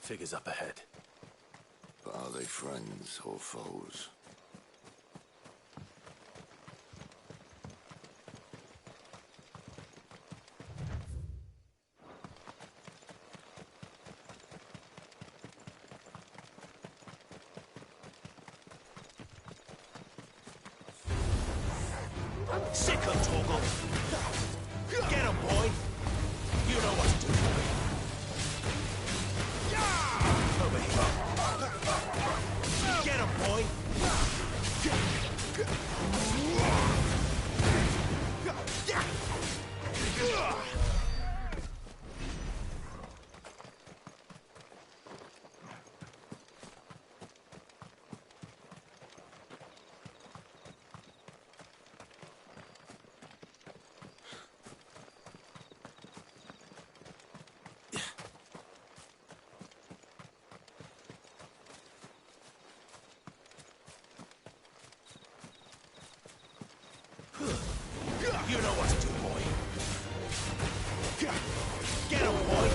Figures up ahead. But are they friends or foes? Sick of Torgal! Get him, boy! You know what to do, boy! Over here! Get him, boy! You know what to do, boy. Get him, boy.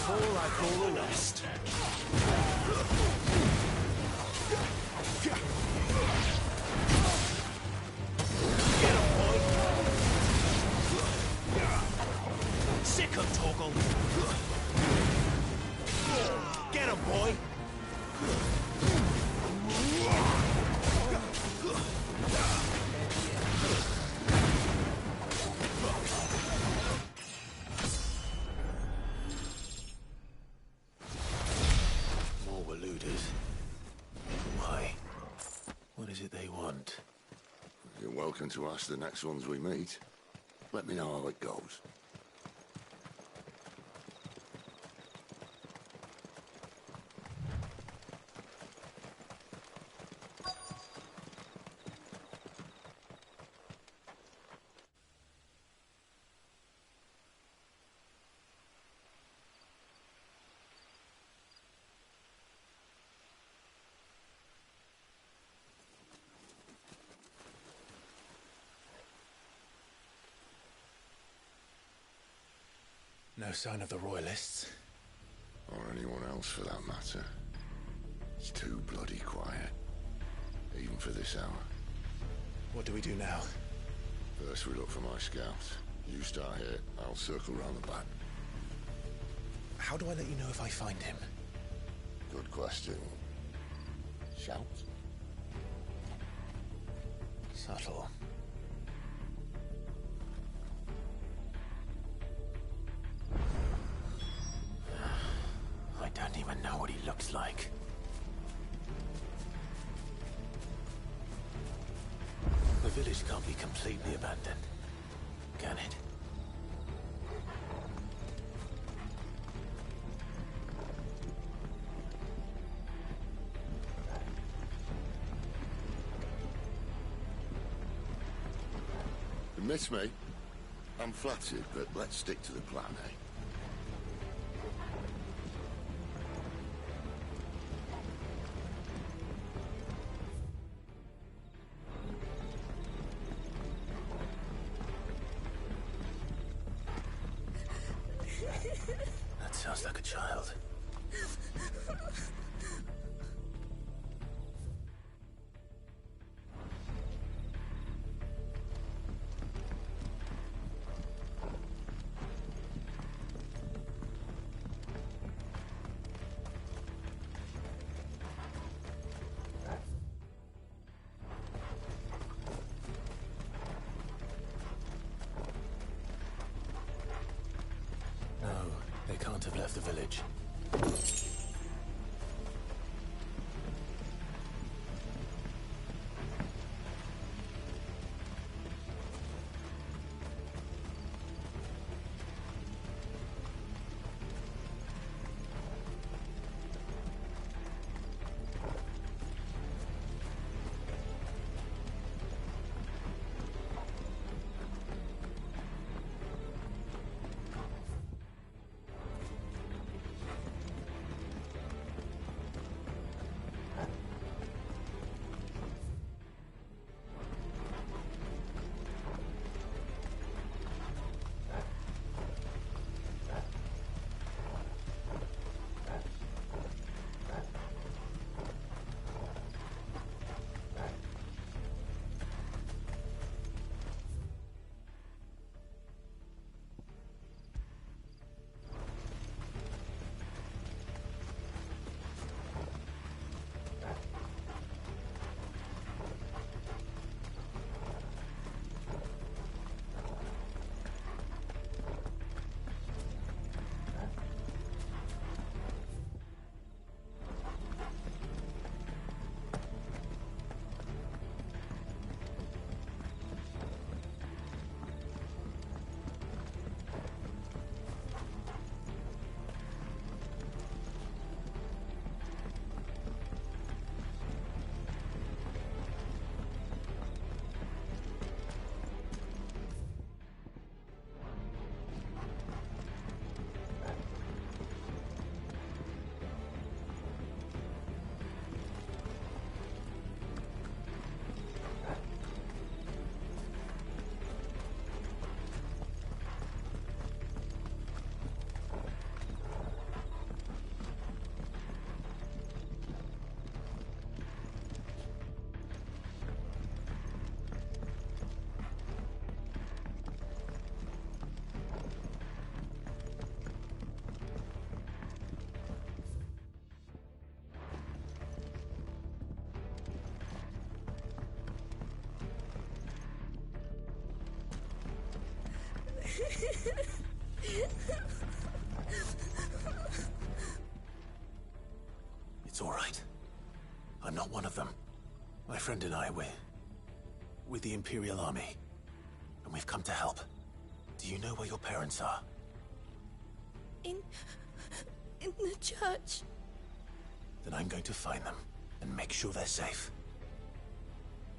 Fall like all the rest. Get him, boy. Sick of Torgal. Get him, boy. More Waluders. Why? What is it they want? You're welcome to ask the next ones we meet. Let me know how it goes. No sign of the Royalists. Or anyone else for that matter. It's too bloody quiet. Even for this hour. What do we do now? First we look for my scouts. You start here, I'll circle round the back. How do I let you know if I find him? Good question. Shout? Subtle. I don't even know what he looks like. The village can't be completely abandoned, can it? You miss me? I'm flattered, but let's stick to the plan, eh? That sounds like a child. No, they can't have left the village. It's all right. I'm not one of them. My friend and I, we're with the Imperial Army, and we've come to help. Do you know where your parents are? In the church. Then I'm going to find them and make sure they're safe.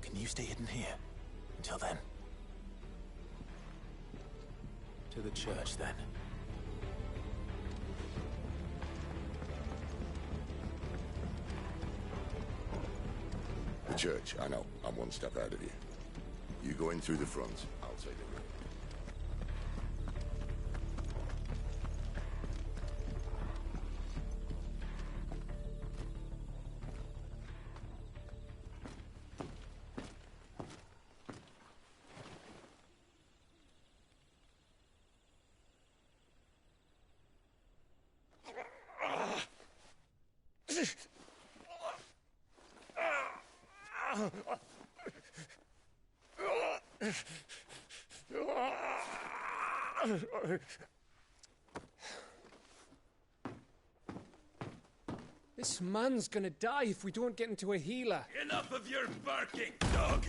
Can you stay hidden here until then? To the church, then. The church, I know. I'm one step ahead of you. You go in through the front, I'll take the rear. This man's gonna die if we don't get into a healer. Enough of your barking, dog!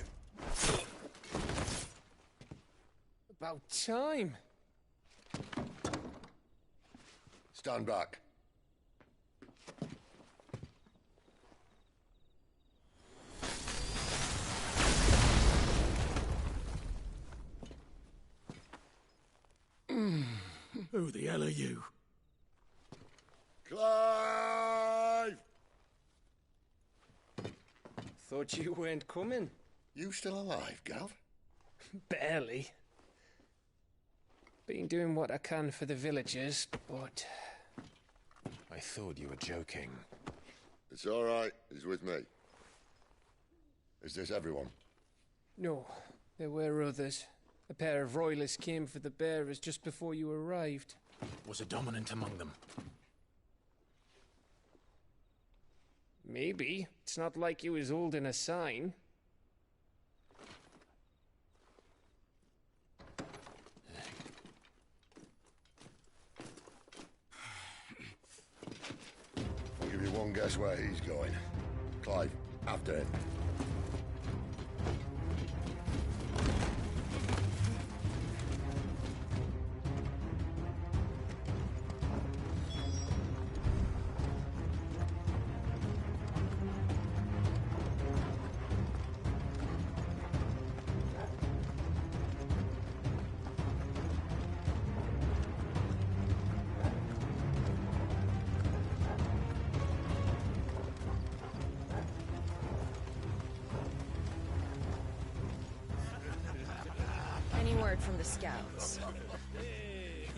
About time. Stand back. Who the hell are you? Clive! Thought you weren't coming. You still alive, Gav? Barely. Been doing what I can for the villagers, but... I thought you were joking. It's all right. He's with me. Is this everyone? No, there were others. A pair of royalists came for the bearers just before you arrived. Was a dominant among them? Maybe. It's not like he was holding a sign. I'll give you one guess where he's going. Clive, after him. Any word from the scouts?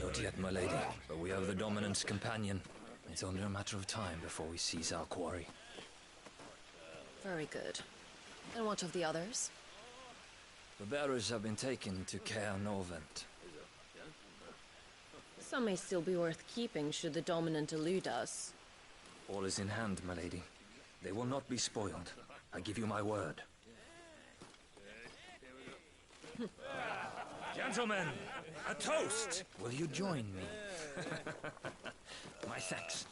Not yet, my lady, but we have the Dominant's companion. It's only a matter of time before we seize our quarry. Very good. And what of the others? The bearers have been taken to Caer Norvent. Some may still be worth keeping should the Dominant elude us. All is in hand, my lady. They will not be spoiled. I give you my word. Gentlemen, a toast! Will you join me? My thanks.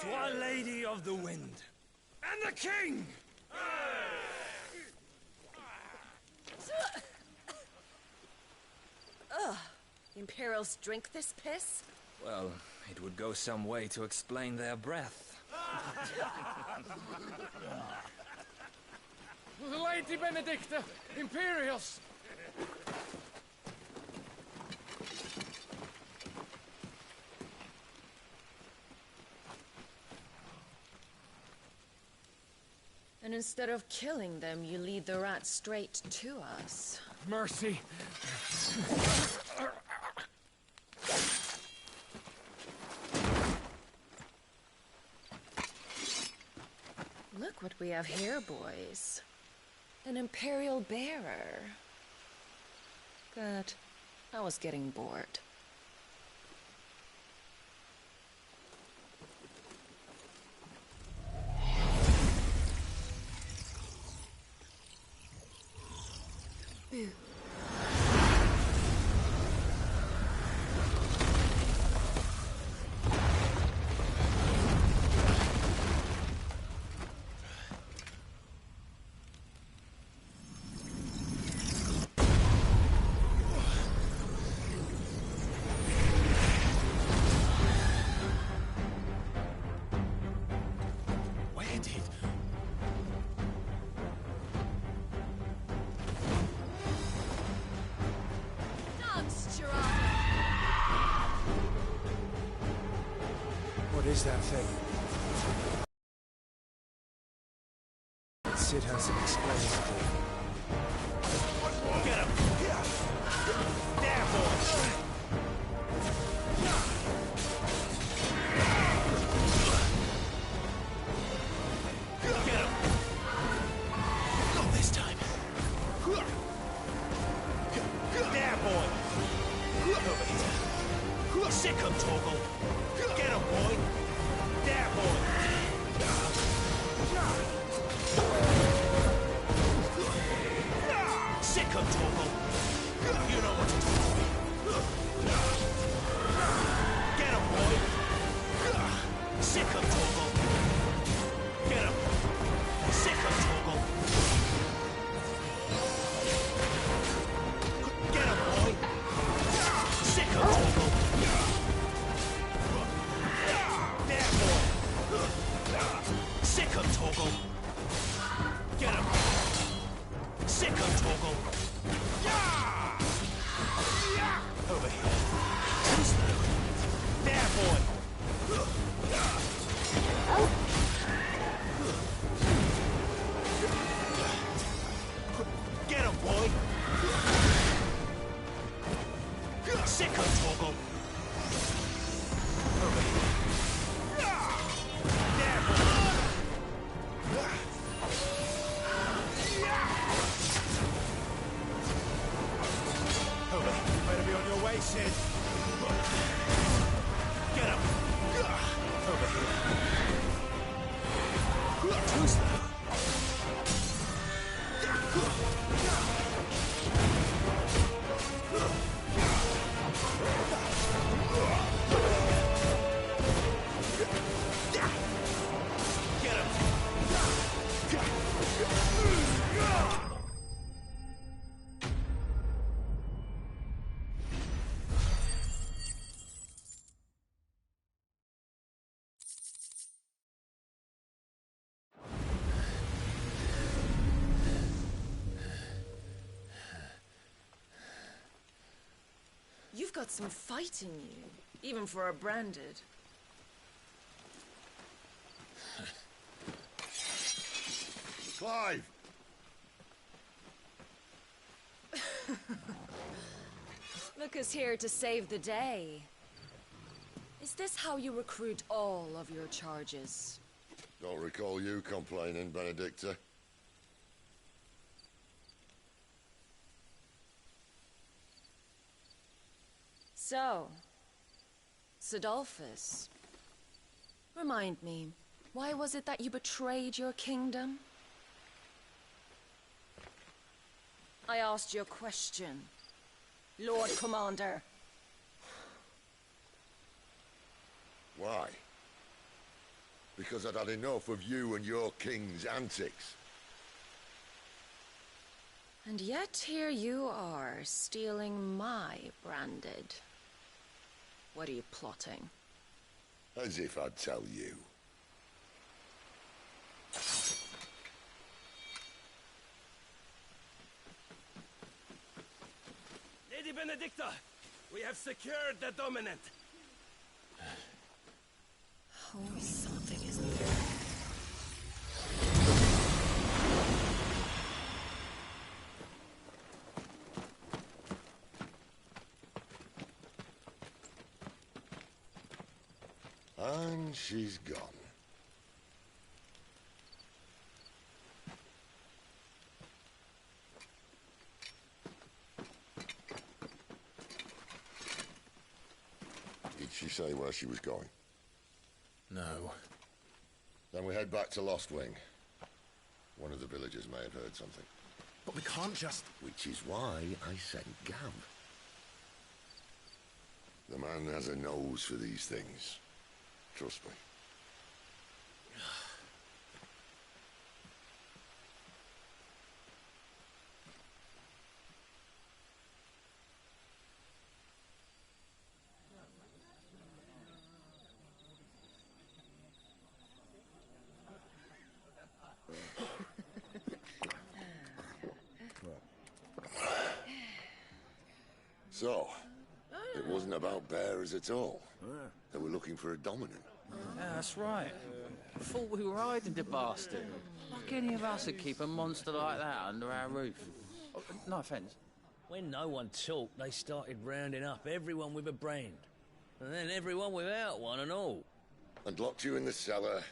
To Our Lady of the Wind. And the King! Ugh. Imperials drink this piss? Well, it would go some way to explain their breath. Lady Benedicta! Imperials! And instead of killing them, you lead the rats straight to us. Mercy! Look what we have here, boys. An Imperial bearer. Good. I was getting bored. Boo. What is that thing? Sid has to explain it. Get him! There, boy! Get him! Not this time. There, boy! Over here. Sick him, Torgal! Get him, boy! There, boy! Sick him, Torgal! You know what to do. Get him, boy! Sick him, Torgal! Get him! Sick him, Torgal! Get him, boy! Sick him, Torgal! There, boy! Sick him, Torgal! Get him! Sick him, Torgal! Over here. Too slow. There, boy! Get him, boy! Sick him, Torgal! Over here. There, boy! Over here. Better be on your way, Sid. Get him! Over here. Too slow. Get him! You've got some fight in you, even for a branded. Clive! Look who's here to save the day. Is this how you recruit all of your charges? Don't recall you complaining, Benedicta. So, Sidolphus, remind me, why was it that you betrayed your kingdom? I asked you a question, Lord Commander. Why? Because I'd had enough of you and your king's antics. And yet here you are, stealing my branded. What are you plotting? As if I'd tell you. Lady Benedicta, we have secured the dominant. Oh, something isn't there. And she's gone. Did she say where she was going? No. Then we head back to Lost Wing. One of the villagers may have heard something. But we can't just... Which is why I sent Gav. The man has a nose for these things. Trust me. So, it wasn't about bearers at all. They were looking for a dominant. Yeah, that's right. Thought we were hiding the bastard. Like any of us would keep a monster like that under our roof. Oh, no offence. When no one talked, they started rounding up everyone with a brain. And then everyone without one and all. And locked you in the cellar,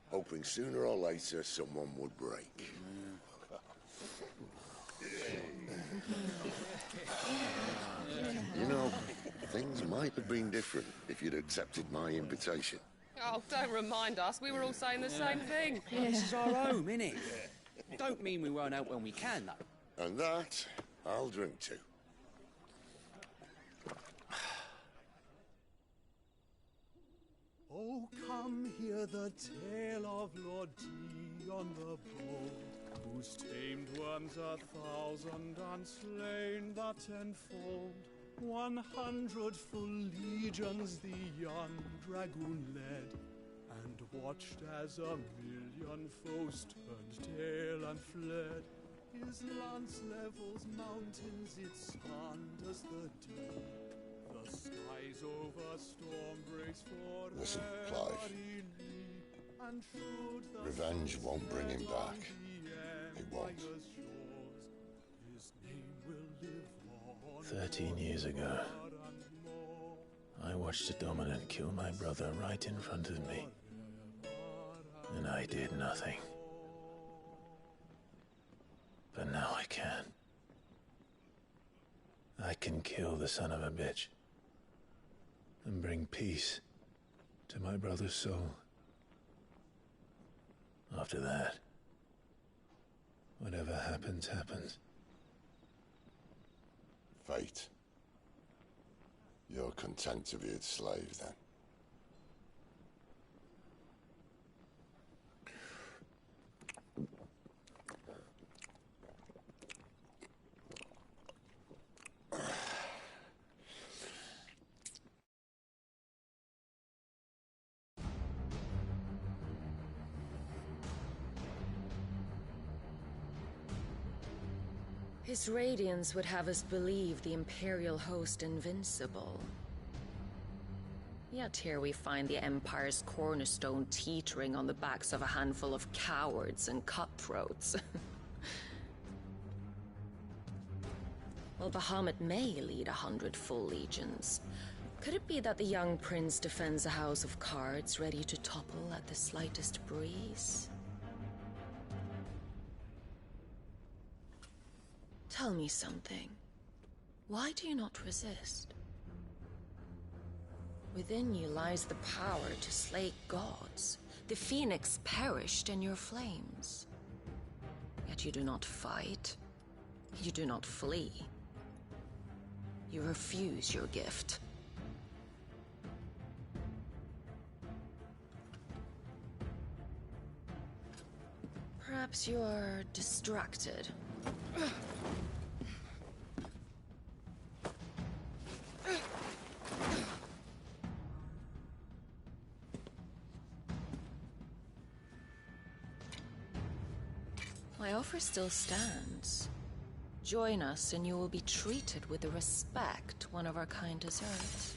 hoping sooner or later someone would break. You know, things might have been different if you'd accepted my invitation. Oh, don't remind us. We were all saying the same thing. This is our home, innit? Don't mean we won't help when we can, though. And that, I'll drink to. Oh, come hear the tale of Lord Dion the Bold, who's tamed worms 1,000 and slain the tenfold. 100 full legions the young dragoon led, and watched as 1,000,000 foes turned tail and fled. His lance levels mountains, it slanders the deep. The skies over storm breaks forever. Listen, Clive. And should the Revenge won't bring him back. It won't. His name will live on. 13 years ago, I watched a dominant kill my brother right in front of me. And I did nothing. But now I can. I can kill the son of a bitch. And bring peace to my brother's soul. After that, whatever happens, happens. Fate. You're content to be its slave, then? His radiance would have us believe the Imperial host invincible. Yet here we find the Empire's cornerstone teetering on the backs of a handful of cowards and cutthroats. Well, Bahamut may lead 100 full legions. Could it be that the young prince defends a house of cards ready to topple at the slightest breeze? Tell me something. Why do you not resist? Within you lies the power to slay gods. The phoenix perished in your flames. Yet you do not fight. You do not flee. You refuse your gift. Perhaps you are distracted. My offer still stands. Join us and you will be treated with the respect one of our kind deserves.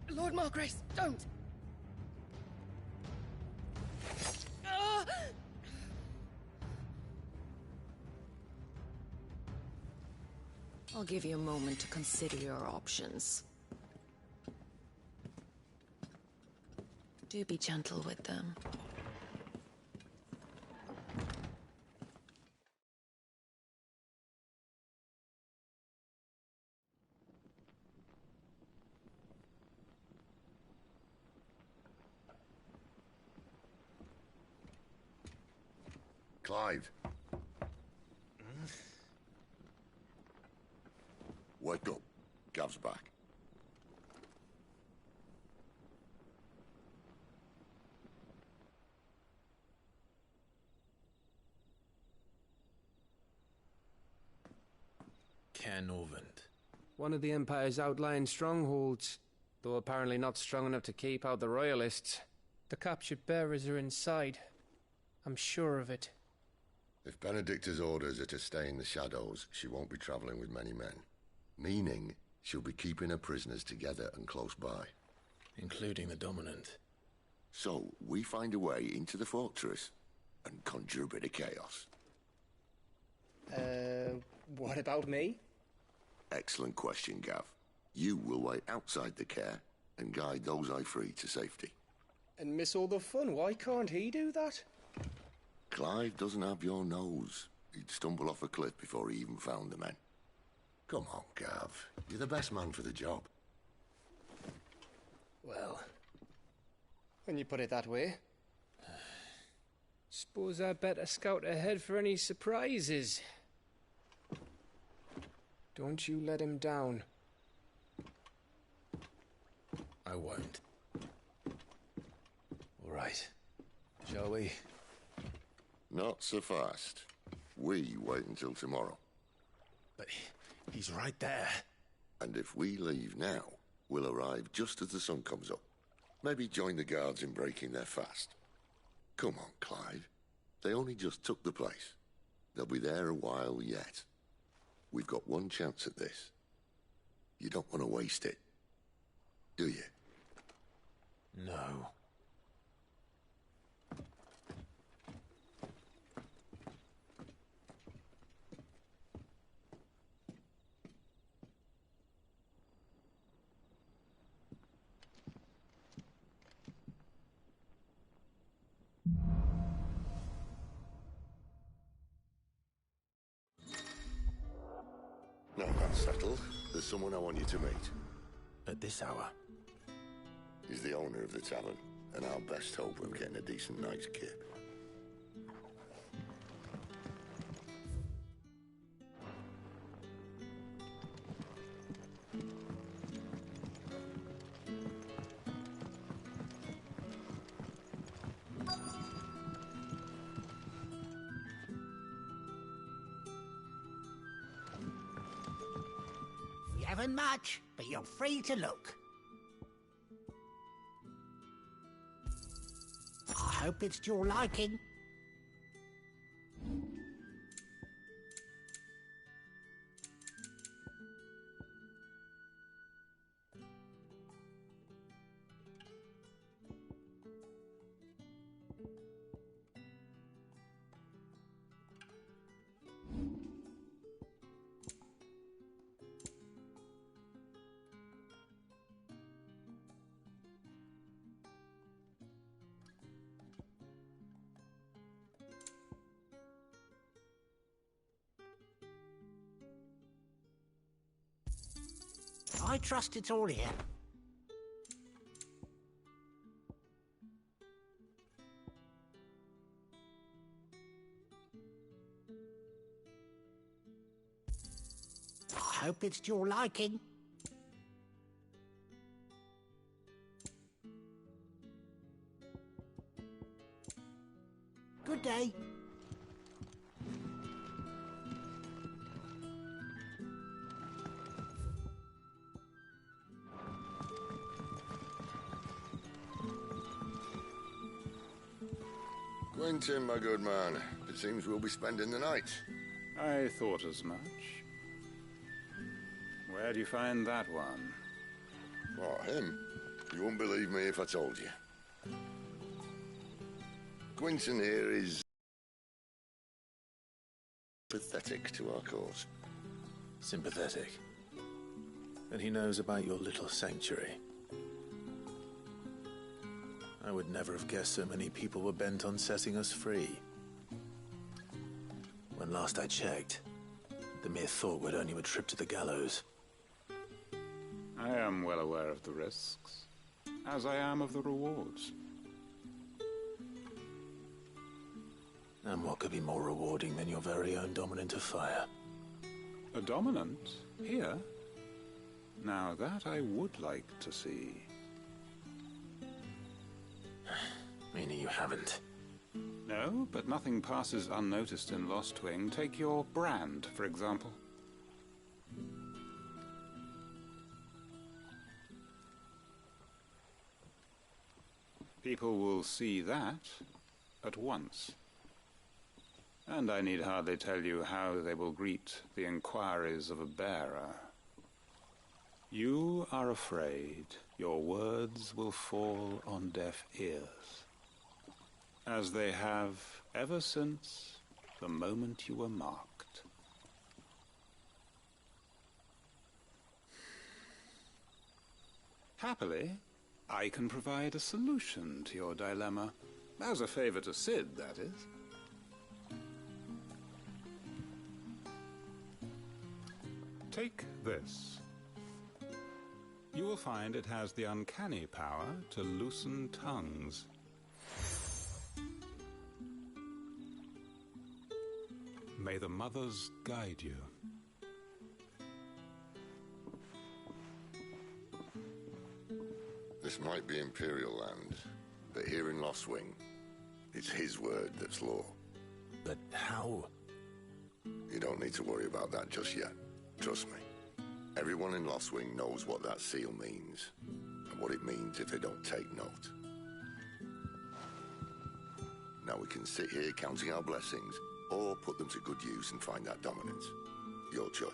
Lord Margrace, don't! I'll give you a moment to consider your options. Do be gentle with them. Clive. Wake up. Gav's back. Canovant. One of the Empire's outlying strongholds, though apparently not strong enough to keep out the Royalists. The captured bearers are inside. I'm sure of it. If Benedicta's orders are to stay in the shadows, she won't be traveling with many men. Meaning, she'll be keeping her prisoners together and close by. Including the Dominant. So, we find a way into the fortress and conjure a bit of chaos. What about me? Excellent question, Gav. You will wait outside the care and guide those I free to safety. And miss all the fun. Why can't he do that? Clive doesn't have your nose. He'd stumble off a cliff before he even found the men. Come on, Gav. You're the best man for the job. Well, when you put it that way. Suppose I'd better scout ahead for any surprises. Don't you let him down. I won't. All right. Shall we? Not so fast. We wait until tomorrow. But he's right there. And if we leave now, we'll arrive just as the sun comes up. Maybe join the guards in breaking their fast. Come on, Clive. They only just took the place. They'll be there a while yet. We've got one chance at this. You don't want to waste it, do you? No. Now that's settled. There's someone I want you to meet. At this hour? He's the owner of the tavern, and our best hope of getting a decent night's kip. You haven't much, but you're free to look. I hope it's to your liking. I trust it's all here. I hope it's to your liking. Good day. Quentin, my good man. It seems we'll be spending the night. I thought as much. Where'd you find that one? What, him? You wouldn't believe me if I told you. Quentin here is pathetic to our cause. Sympathetic. And he knows about your little sanctuary. I would never have guessed so many people were bent on setting us free. When last I checked, the mere thought would earn you a trip to the gallows. I am well aware of the risks, as I am of the rewards. And what could be more rewarding than your very own dominant of fire? A dominant? Here? Now that I would like to see. Meaning you haven't? No, but nothing passes unnoticed in Lost Wing. Take your brand, for example. People will see that at once. And I need hardly tell you how they will greet the inquiries of a bearer. You are afraid your words will fall on deaf ears, as they have ever since the moment you were marked. Happily, I can provide a solution to your dilemma. As a favor to Sid, that is. Take this. You will find it has the uncanny power to loosen tongues. May the mothers guide you. This might be Imperial land, but here in Lost Wing, it's his word that's law. But how? You don't need to worry about that just yet. Trust me. Everyone in Lost Wing knows what that seal means, and what it means if they don't take note. Now we can sit here counting our blessings, or put them to good use and find that dominance. Your choice.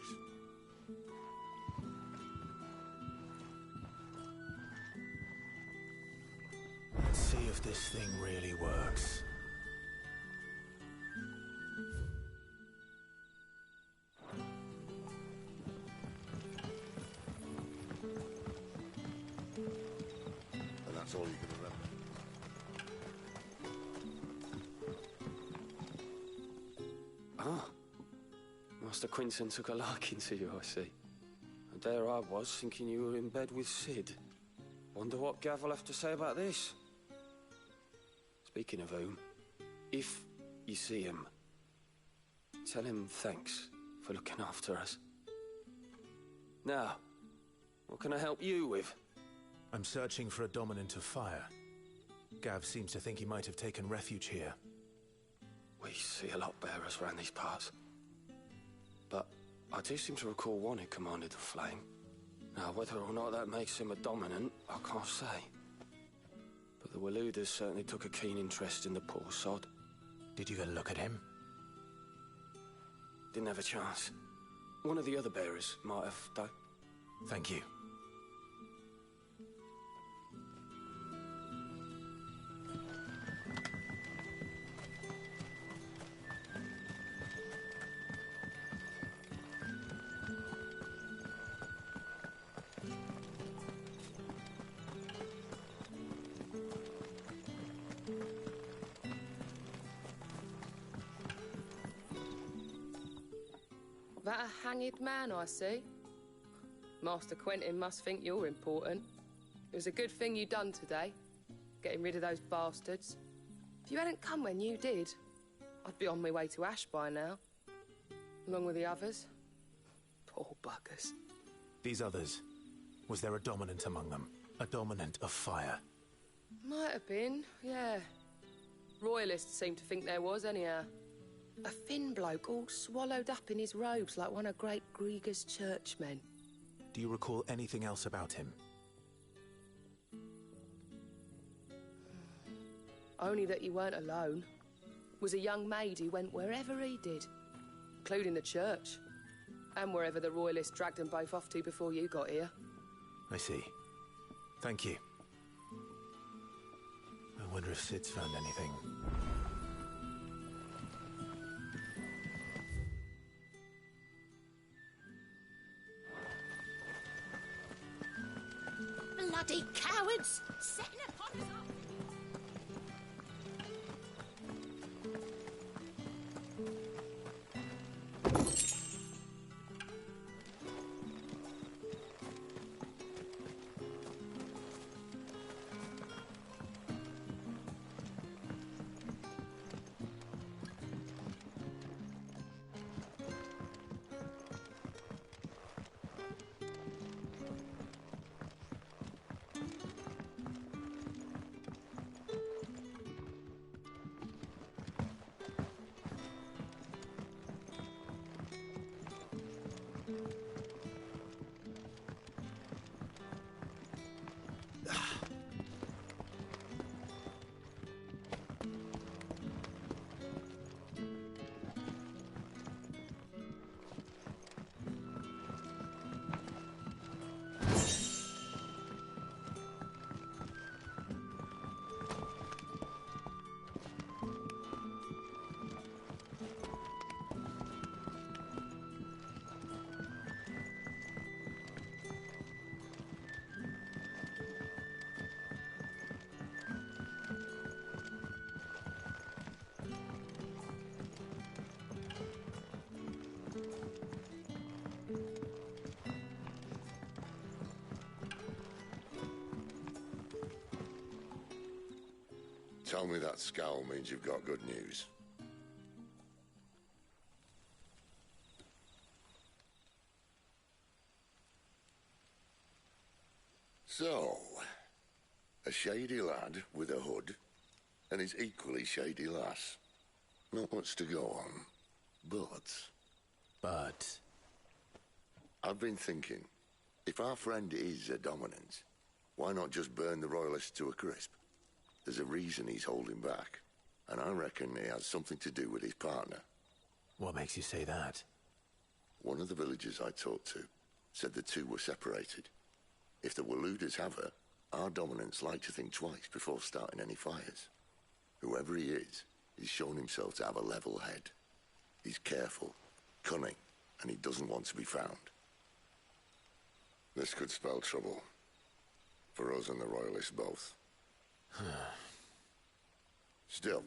Let's see if this thing really works. And that's all you can remember. Ah. Master Quinton took a liking to you, I see. And there I was, thinking you were in bed with Sid. Wonder what Gav will have to say about this. Speaking of whom, if you see him, tell him thanks for looking after us. Now, what can I help you with? I'm searching for a dominant of fire. Gav seems to think he might have taken refuge here. We see a lot bearers around these parts. But I do seem to recall one who commanded the flame. Now, whether or not that makes him a dominant, I can't say. But the Waluders certainly took a keen interest in the poor sod. Did you get a look at him? Didn't have a chance. One of the other bearers might have, though. Thank you. That a hanged man, I see. Master Quentin must think you're important. It was a good thing you done today, getting rid of those bastards. If you hadn't come when you did, I'd be on my way to Ash by now, along with the others. Poor buggers. These others, was there a dominant among them? A dominant of fire? Might have been, yeah. Royalists seem to think there was, anyhow. A thin bloke all swallowed up in his robes like one of Great Grieger's churchmen. Do you recall anything else about him? Only that he weren't alone. Was a young maid who went wherever he did, including the church, and wherever the Royalists dragged them both off to before you got here. I see. Thank you. I wonder if Sid's found anything. Bloody cowards! Setting upon us all. Tell me that scowl means you've got good news. So, a shady lad with a hood, and his equally shady lass. Not much to go on, but... I've been thinking, if our friend is a dominant, why not just burn the Royalists to a crisp? There's a reason he's holding back, and I reckon he has something to do with his partner. What makes you say that? One of the villagers I talked to said the two were separated. If the Waluders have her, our dominants like to think twice before starting any fires. Whoever he is, he's shown himself to have a level head. He's careful, cunning, and he doesn't want to be found. This could spell trouble. For us and the Royalists both. Still,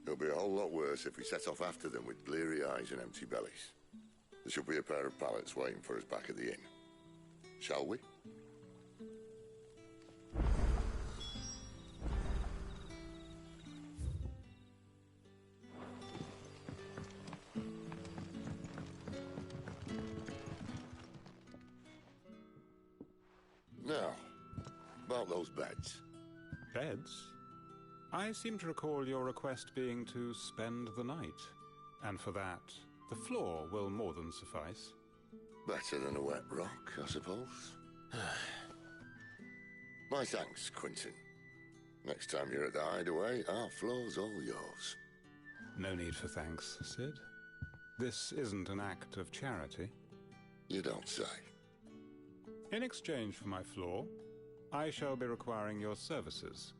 it'll be a whole lot worse if we set off after them with bleary eyes and empty bellies. There should be a pair of pallets waiting for us back at the inn. Shall we? Now, about those beds. Beds? I seem to recall your request being to spend the night. And for that, the floor will more than suffice. Better than a wet rock, I suppose. My thanks, Quentin. Next time you're at the hideaway, our floor's all yours. No need for thanks, Sid. This isn't an act of charity. You don't say. In exchange for my floor, I shall be requiring your services.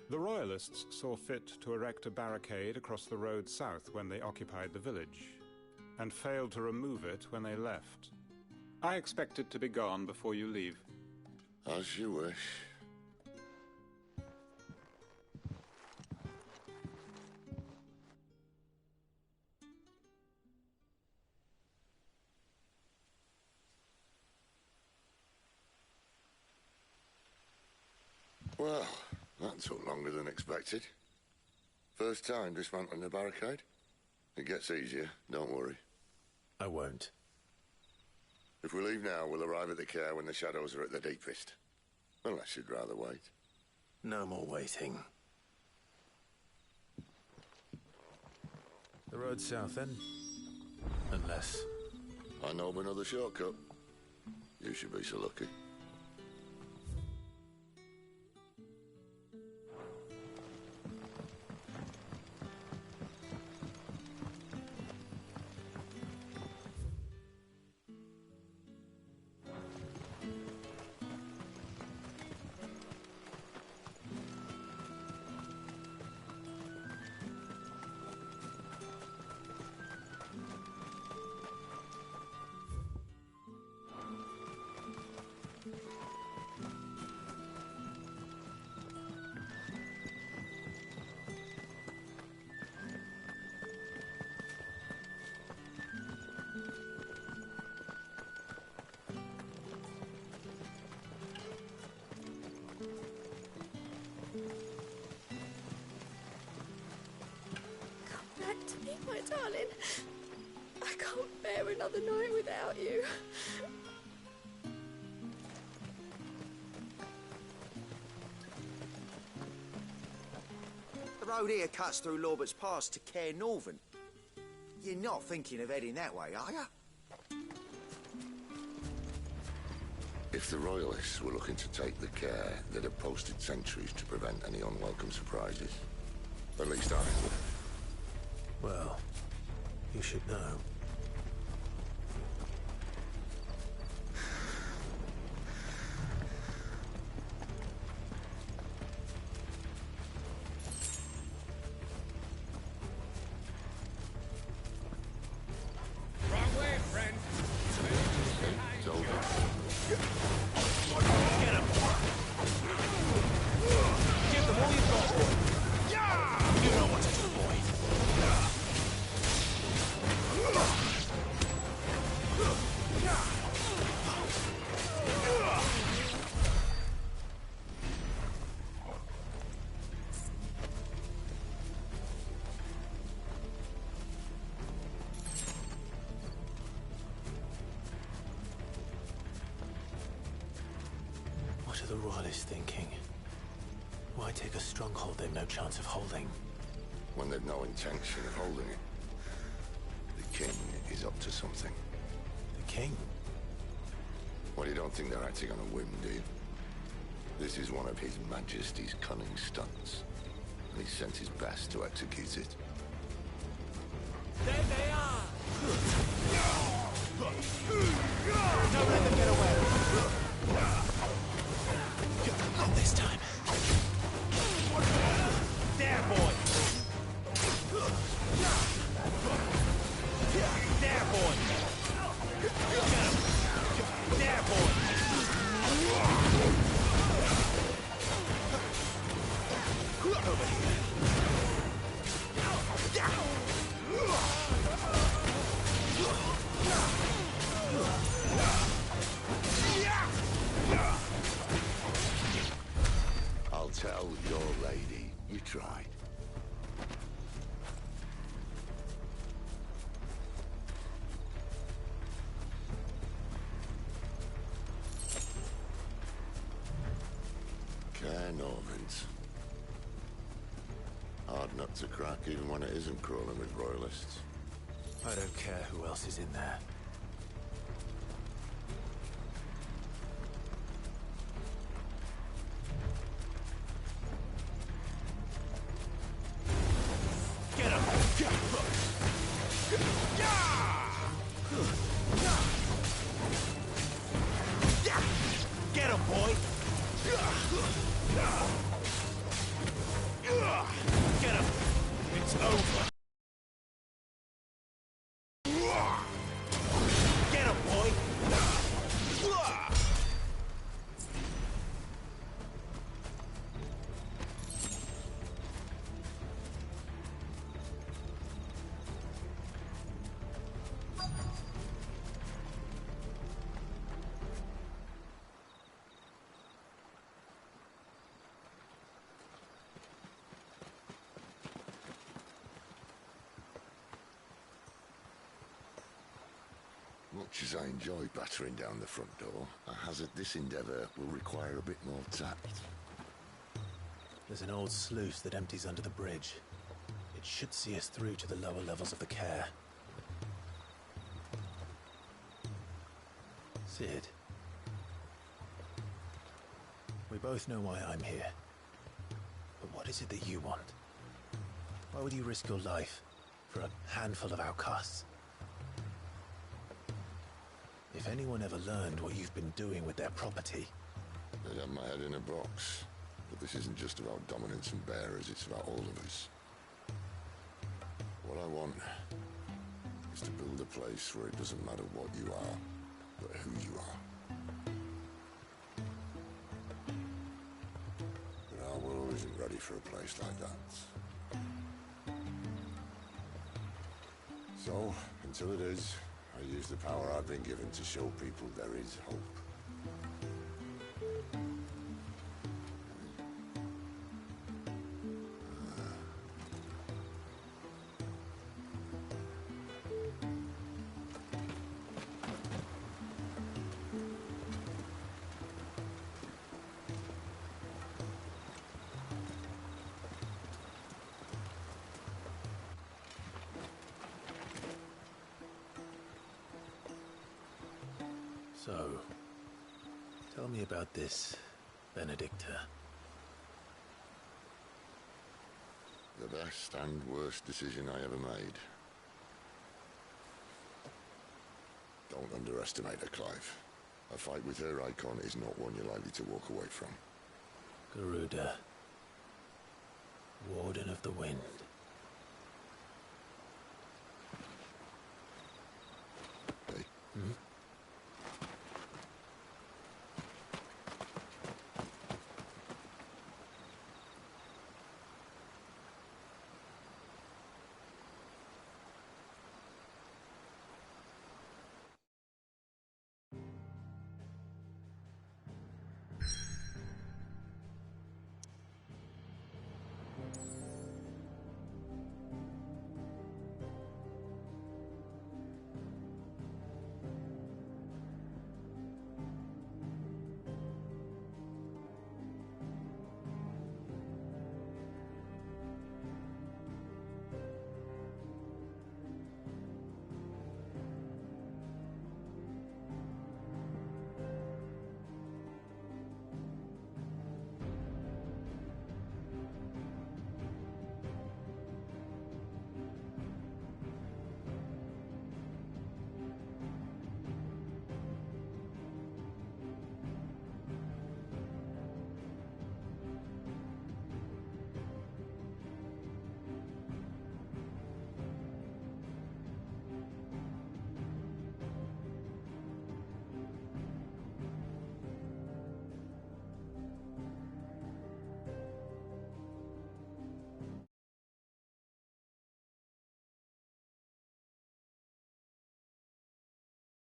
The Royalists saw fit to erect a barricade across the road south when they occupied the village, and failed to remove it when they left. I expect it to be gone before you leave. As you wish. Well, that took longer than expected. First time dismantling the barricade? It gets easier, don't worry. I won't. If we leave now, we'll arrive at the care when the shadows are at their deepest. Unless you'd rather wait. No more waiting. The road south, then? Unless... I know of another shortcut. You should be so lucky. Back to me, my darling. I can't bear another night without you. The road here cuts through Lorbert's Pass to Care Northern. You're not thinking of heading that way, are you? If the Royalists were looking to take the care, they'd have posted sentries to prevent any unwelcome surprises. At least I would. Well, you should know. Wrong way, friend. It's over. Get him. Give them all you've got, boy. Yeah! You know what to do, boy. are the Royalists thinking? Why take a stronghold they've no chance of holding? When they've no intention of holding it. The king is up to something. The king? Well, you don't think they're acting on a whim, do you? This is one of His Majesty's cunning stunts, and he sent his best to execute it. There they are! Don't let them get away! Not this time. There, boy! There, boy! There, boy! Over here. I'll tell your lady you tried. Care Normans. Hard nut to crack even when it isn't crawling with royalists. I don't care who else is in there. Get him! Get him, boy! Get him! It's over! Get him, boy! Much as I enjoy battering down the front door, I hazard this endeavour will require a bit more tact. There's an old sluice that empties under the bridge. It should see us through to the lower levels of the care. Sid. We both know why I'm here. But what is it that you want? Why would you risk your life for a handful of outcasts? If anyone ever learned what you've been doing with their property... They'd have my head in a box. But this isn't just about dominance and bearers, it's about all of us. What I want is to build a place where it doesn't matter what you are, but who you are. But our world isn't ready for a place like that. So, until it is, I use the power I've been given to show people there is hope. So, tell me about this, Benedicta. The best and worst decision I ever made. Don't underestimate her, Clive. A fight with her icon is not one you're likely to walk away from. Garuda. Warden of the Wind. Hey? Hmm?